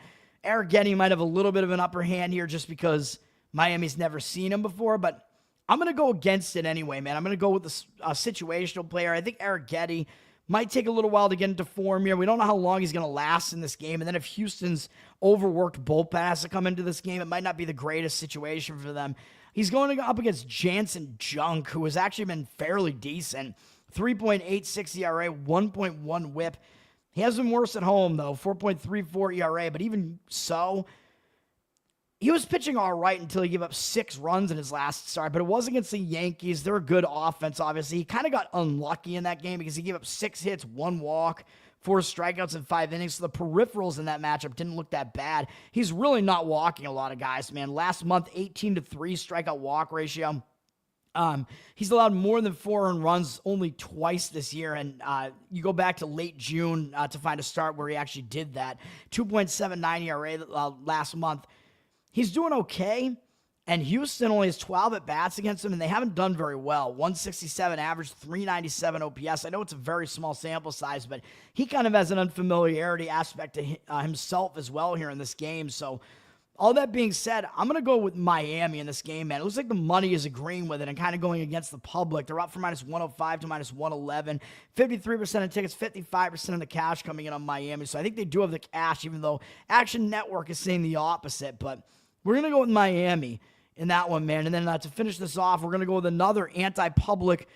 Arrighetti might have a little bit of an upper hand here just because Miami's never seen him before. But I'm going to go against it anyway, man. I'm going to go with the situational player. I think Arrighetti might take a little while to get into form here. We don't know how long he's going to last in this game. And then if Houston's overworked bullpen has to come into this game, it might not be the greatest situation for them. He's going to go up against Jansen Junk, who has actually been fairly decent. 3.86 ERA, 1.1 WHIP. He has been worse at home, though, 4.34 ERA. But even so, he was pitching all right until he gave up 6 runs in his last start. But it was against the Yankees. They're a good offense, obviously. He kind of got unlucky in that game because he gave up 6 hits, 1 walk, 4 strikeouts in 5 innings. So the peripherals in that matchup didn't look that bad. He's really not walking a lot of guys, man. Last month, 18-3 strikeout walk ratio. He's allowed more than 4 earned runs only twice this year, and you go back to late June to find a start where he actually did that. 2.79 ERA last month. He's doing okay, and Houston only has 12 at-bats against him, and they haven't done very well. 167 average, 397 OPS. I know it's a very small sample size, but he kind of has an unfamiliarity aspect to himself as well here in this game. So all that being said, I'm going to go with Miami in this game, man. It looks like the money is agreeing with it and kind of going against the public. They're up from -105 to -111. 53% of tickets, 55% of the cash coming in on Miami. So I think they do have the cash, even though Action Network is saying the opposite. But we're going to go with Miami in that one, man. And then to finish this off, we're going to go with another anti-public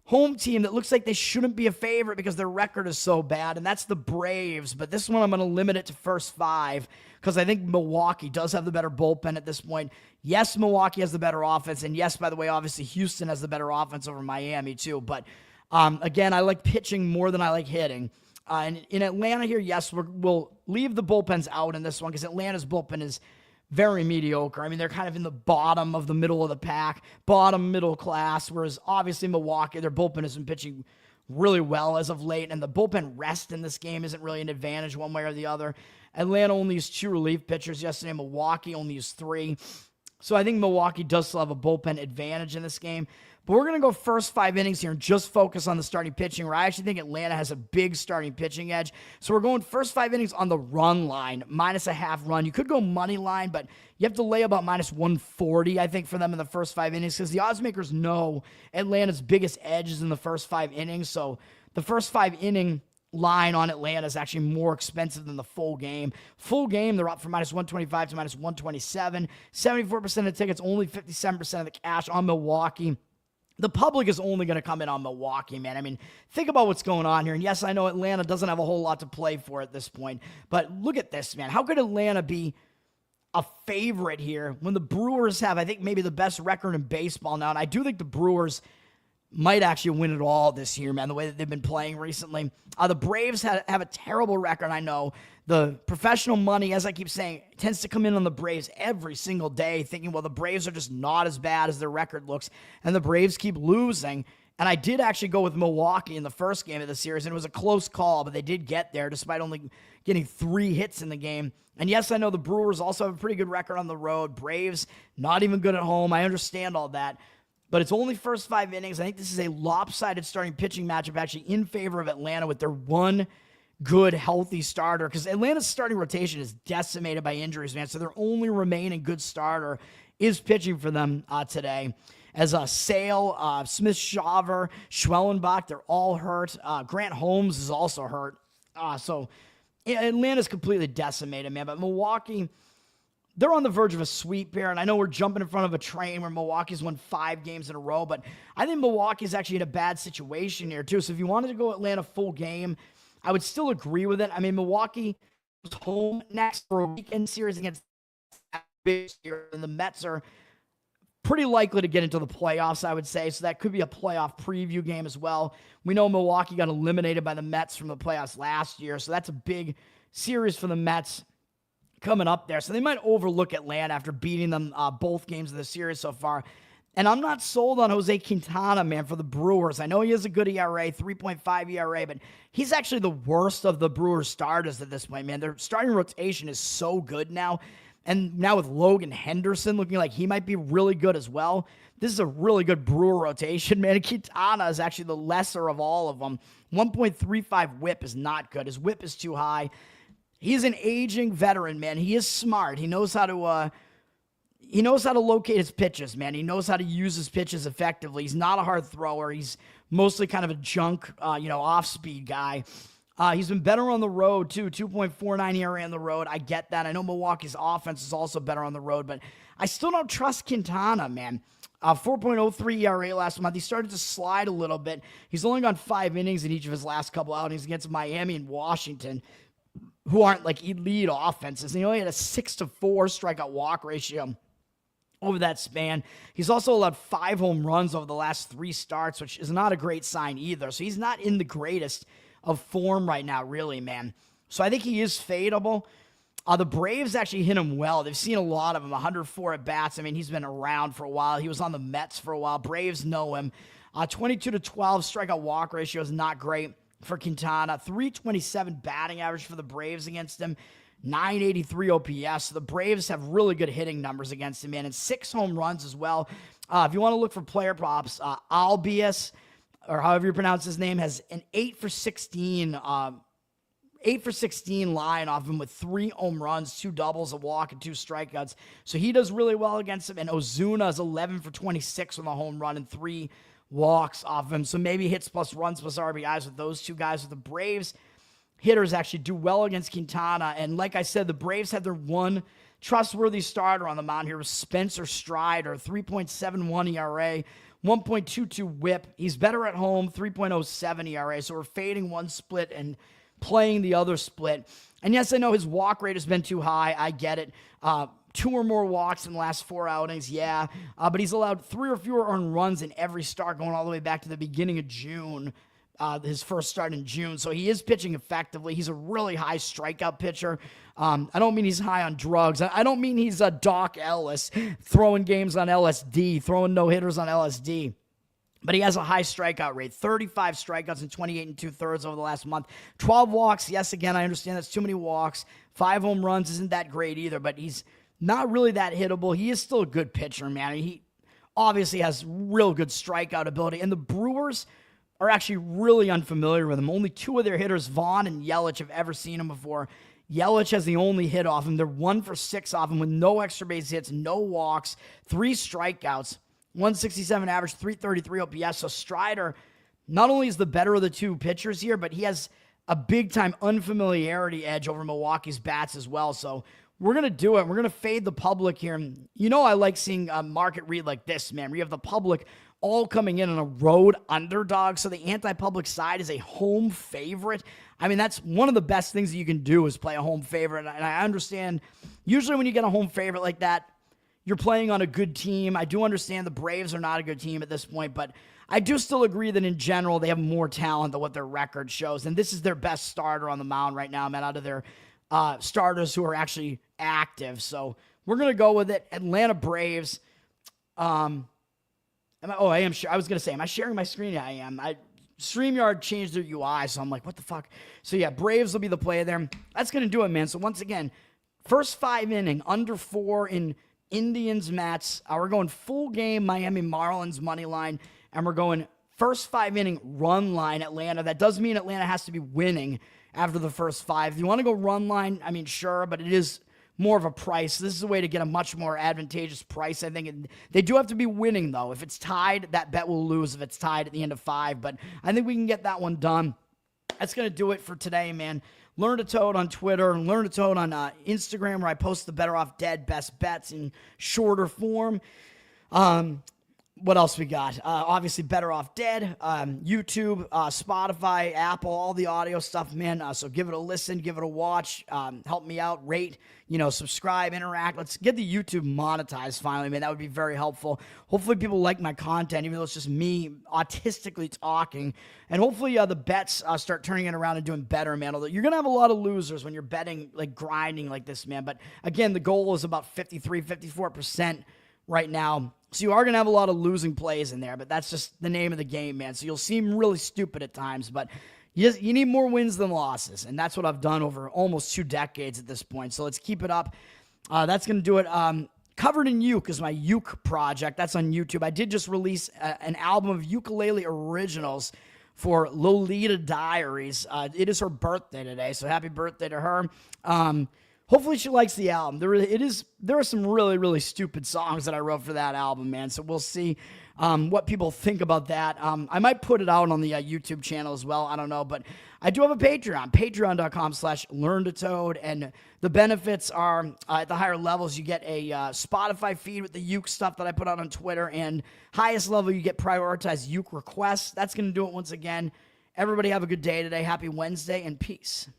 home team that looks like they shouldn't be a favorite because their record is so bad, and that's the Braves. But this one I'm going to limit it to first 5 because I think Milwaukee does have the better bullpen at this point. Yes, Milwaukee has the better offense, and yes, by the way, obviously Houston has the better offense over Miami too. But again, I like pitching more than I like hitting. And in Atlanta here, yes, we'll leave the bullpens out in this one because Atlanta's bullpen is very mediocre. I mean, they're kind of in the bottom of the middle of the pack, bottom middle class, whereas obviously Milwaukee, their bullpen has been pitching really well as of late, and the bullpen rest in this game isn't really an advantage one way or the other. Atlanta only used 2 relief pitchers yesterday. Milwaukee only used 3. So I think Milwaukee does still have a bullpen advantage in this game. But we're going to go first 5 innings here and just focus on the starting pitching, where I actually think Atlanta has a big starting pitching edge. So we're going first 5 innings on the run line, -0.5 run. You could go money line, but you have to lay about -140, I think, for them in the first 5 innings, because the odds makers know Atlanta's biggest edge is in the first 5 innings. So the first 5 inning line on Atlanta is actually more expensive than the full game. Full game, they're up from -125 to -127. 74% of the tickets, only 57% of the cash on Milwaukee. The public is only going to come in on Milwaukee, man. I mean, think about what's going on here. And yes, I know Atlanta doesn't have a whole lot to play for at this point, but look at this, man. How could Atlanta be a favorite here when the Brewers have, I think, maybe the best record in baseball now? And I do think the Brewers might actually win it all this year, man, the way that they've been playing recently. The Braves have a terrible record, I know. The professional money, as I keep saying, tends to come in on the Braves every single day, thinking, well, the Braves are just not as bad as their record looks, and the Braves keep losing. And I did actually go with Milwaukee in the first game of the series, and it was a close call, but they did get there despite only getting 3 hits in the game. And yes, I know the Brewers also have a pretty good record on the road. Braves, not even good at home. I understand all that. But it's only first 5 innings. I think this is a lopsided starting pitching matchup actually in favor of Atlanta with their one good, healthy starter. Because Atlanta's starting rotation is decimated by injuries, man. So their only remaining good starter is pitching for them today. As Sale, Smith-Shawver, Schwellenbach, they're all hurt. Grant Holmes is also hurt. So Atlanta's completely decimated, man. But Milwaukee, they're on the verge of a sweep here, and I know we're jumping in front of a train where Milwaukee's won 5 games in a row, but I think Milwaukee's actually in a bad situation here, too. So if you wanted to go Atlanta full game, I would still agree with it. I mean, Milwaukee is home next for a weekend series against the Bears, and the Mets are pretty likely to get into the playoffs, I would say, so that could be a playoff preview game as well. We know Milwaukee got eliminated by the Mets from the playoffs last year, so that's a big series for the Mets coming up there. So they might overlook Atlanta after beating them both games of the series so far. And I'm not sold on Jose Quintana, man, for the Brewers. I know he has a good ERA, 3.5 ERA, but he's actually the worst of the Brewers starters at this point, man. Their starting rotation is so good now. And now with Logan Henderson looking like he might be really good as well. This is a really good Brewer rotation, man. Quintana is actually the lesser of all of them. 1.35 whip is not good. His whip is too high. He's an aging veteran, man. He is smart. He knows how to locate his pitches, man. He knows how to use his pitches effectively. He's not a hard thrower. He's mostly kind of a junk, off-speed guy. He's been better on the road, too. 2.49 ERA on the road. I get that. I know Milwaukee's offense is also better on the road, but I still don't trust Quintana, man. 4.03 ERA last month. He started to slide a little bit. He's only gone 5 innings in each of his last couple outings against Miami and Washington, who aren't like elite offenses. And he only had a 6-4 strikeout walk ratio over that span. He's also allowed 5 home runs over the last 3 starts, which is not a great sign either. So he's not in the greatest of form right now, really, man. So I think he is fadeable. The Braves actually hit him well. They've seen a lot of him, 104 at-bats. I mean, he's been around for a while. He was on the Mets for a while. Braves know him. 22-12 strikeout walk ratio is not great for Quintana. 327 batting average for the Braves against him. 983 OPS. So the Braves have really good hitting numbers against him, man. And 6 home runs as well. If you want to look for player props, Albius, or however you pronounce his name, has an 8 for 16 line off him with 3 home runs, 2 doubles, a walk, and 2 strikeouts. So he does really well against him. And Ozuna is 11 for 26 with a home run and 3 walks off him. So maybe hits plus runs plus RBIs with those 2 guys. With the Braves, hitters actually do well against Quintana. And like I said, the Braves had their one trustworthy starter on the mound here with Spencer Strider, 3.71 ERA, 1.22 whip. He's better at home, 3.07 ERA. So we're fading one split and playing the other split. And yes, I know his walk rate has been too high. I get it. 2 or more walks in the last 4 outings, yeah. But he's allowed 3 or fewer earned runs in every start going all the way back to the beginning of June. his first start in June, so he is pitching effectively. He's a really high strikeout pitcher. I don't mean he's high on drugs. I don't mean he's a Doc Ellis throwing games on LSD, throwing no-hitters on LSD. But he has a high strikeout rate, 35 strikeouts and 28 and 2/3 over the last month. 12 walks, yes, again, I understand that's too many walks. 5 home runs isn't that great either, but he's not really that hittable. He is still a good pitcher, man. He obviously has real good strikeout ability. And the Brewers are actually really unfamiliar with him. Only 2 of their hitters, Vaughn and Yelich, have ever seen him before. Yelich has the only hit off him. They're 1 for 6 off him with no extra base hits, no walks, 3 strikeouts, 167 average, 333 OPS. So Strider not only is the better of the 2 pitchers here, but he has a big-time unfamiliarity edge over Milwaukee's bats as well. So we're going to do it. We're going to fade the public here. You know I like seeing a market read like this, man, where you have the public all coming in on a road underdog. So the anti-public side is a home favorite. I mean, that's one of the best things that you can do is play a home favorite. And I understand usually when you get a home favorite like that, you're playing on a good team. I do understand the Braves are not a good team at this point, but I do still agree that in general they have more talent than what their record shows. And this is their best starter on the mound right now, man, out of their starters who are actually active. So we're going to go with it. Atlanta Braves. I am sure. I was going to say, am I sharing my screen? Yeah, I am. StreamYard changed their UI, so I'm like, what the fuck? So yeah, Braves will be the play there. That's going to do it, man. So once again, first 5 inning, under 4 in Indians, Mets. We're going full game Miami Marlins money line, and we're going first 5 inning run line Atlanta. That does mean Atlanta has to be winning after the first 5. If you want to go run line, I mean, sure, but it is more of a price. This is a way to get a much more advantageous price, I think. And they do have to be winning, though. If it's tied, that bet will lose if it's tied at the end of 5. But I think we can get that one done. That's going to do it for today, man. Learn to Toad on Twitter and Learn to Toad on Instagram, where I post the Bettor Off Dead best bets in shorter form. What else we got? Obviously, Bettor Off Dead, YouTube, Spotify, Apple, all the audio stuff, man. So give it a listen, give it a watch. Help me out, rate, subscribe, interact. Let's get the YouTube monetized finally, man. That would be very helpful. Hopefully, people like my content, even though it's just me autistically talking. And hopefully, the bets start turning it around and doing better, man. Although you're going to have a lot of losers when you're betting, like grinding like this, man. But again, the goal is about 53, 54% right now. So you are going to have a lot of losing plays in there, but that's just the name of the game, man. So you'll seem really stupid at times, but you need more wins than losses, and that's what I've done over almost 2 decades at this point. So let's keep it up. That's going to do it. Covered in Uke is my Uke project. That's on YouTube. I did just release an album of ukulele originals for Lolita Diaries. It is her birthday today, so happy birthday to her. Hopefully she likes the album. There are some really, really stupid songs that I wrote for that album, man. So we'll see what people think about that. I might put it out on the YouTube channel as well. I don't know, but I do have a Patreon, patreon.com/learntotode. And the benefits are at the higher levels, you get a Spotify feed with the Uke stuff that I put out on Twitter. And highest level, you get prioritized Uke requests. That's going to do it once again. Everybody have a good day today. Happy Wednesday and peace.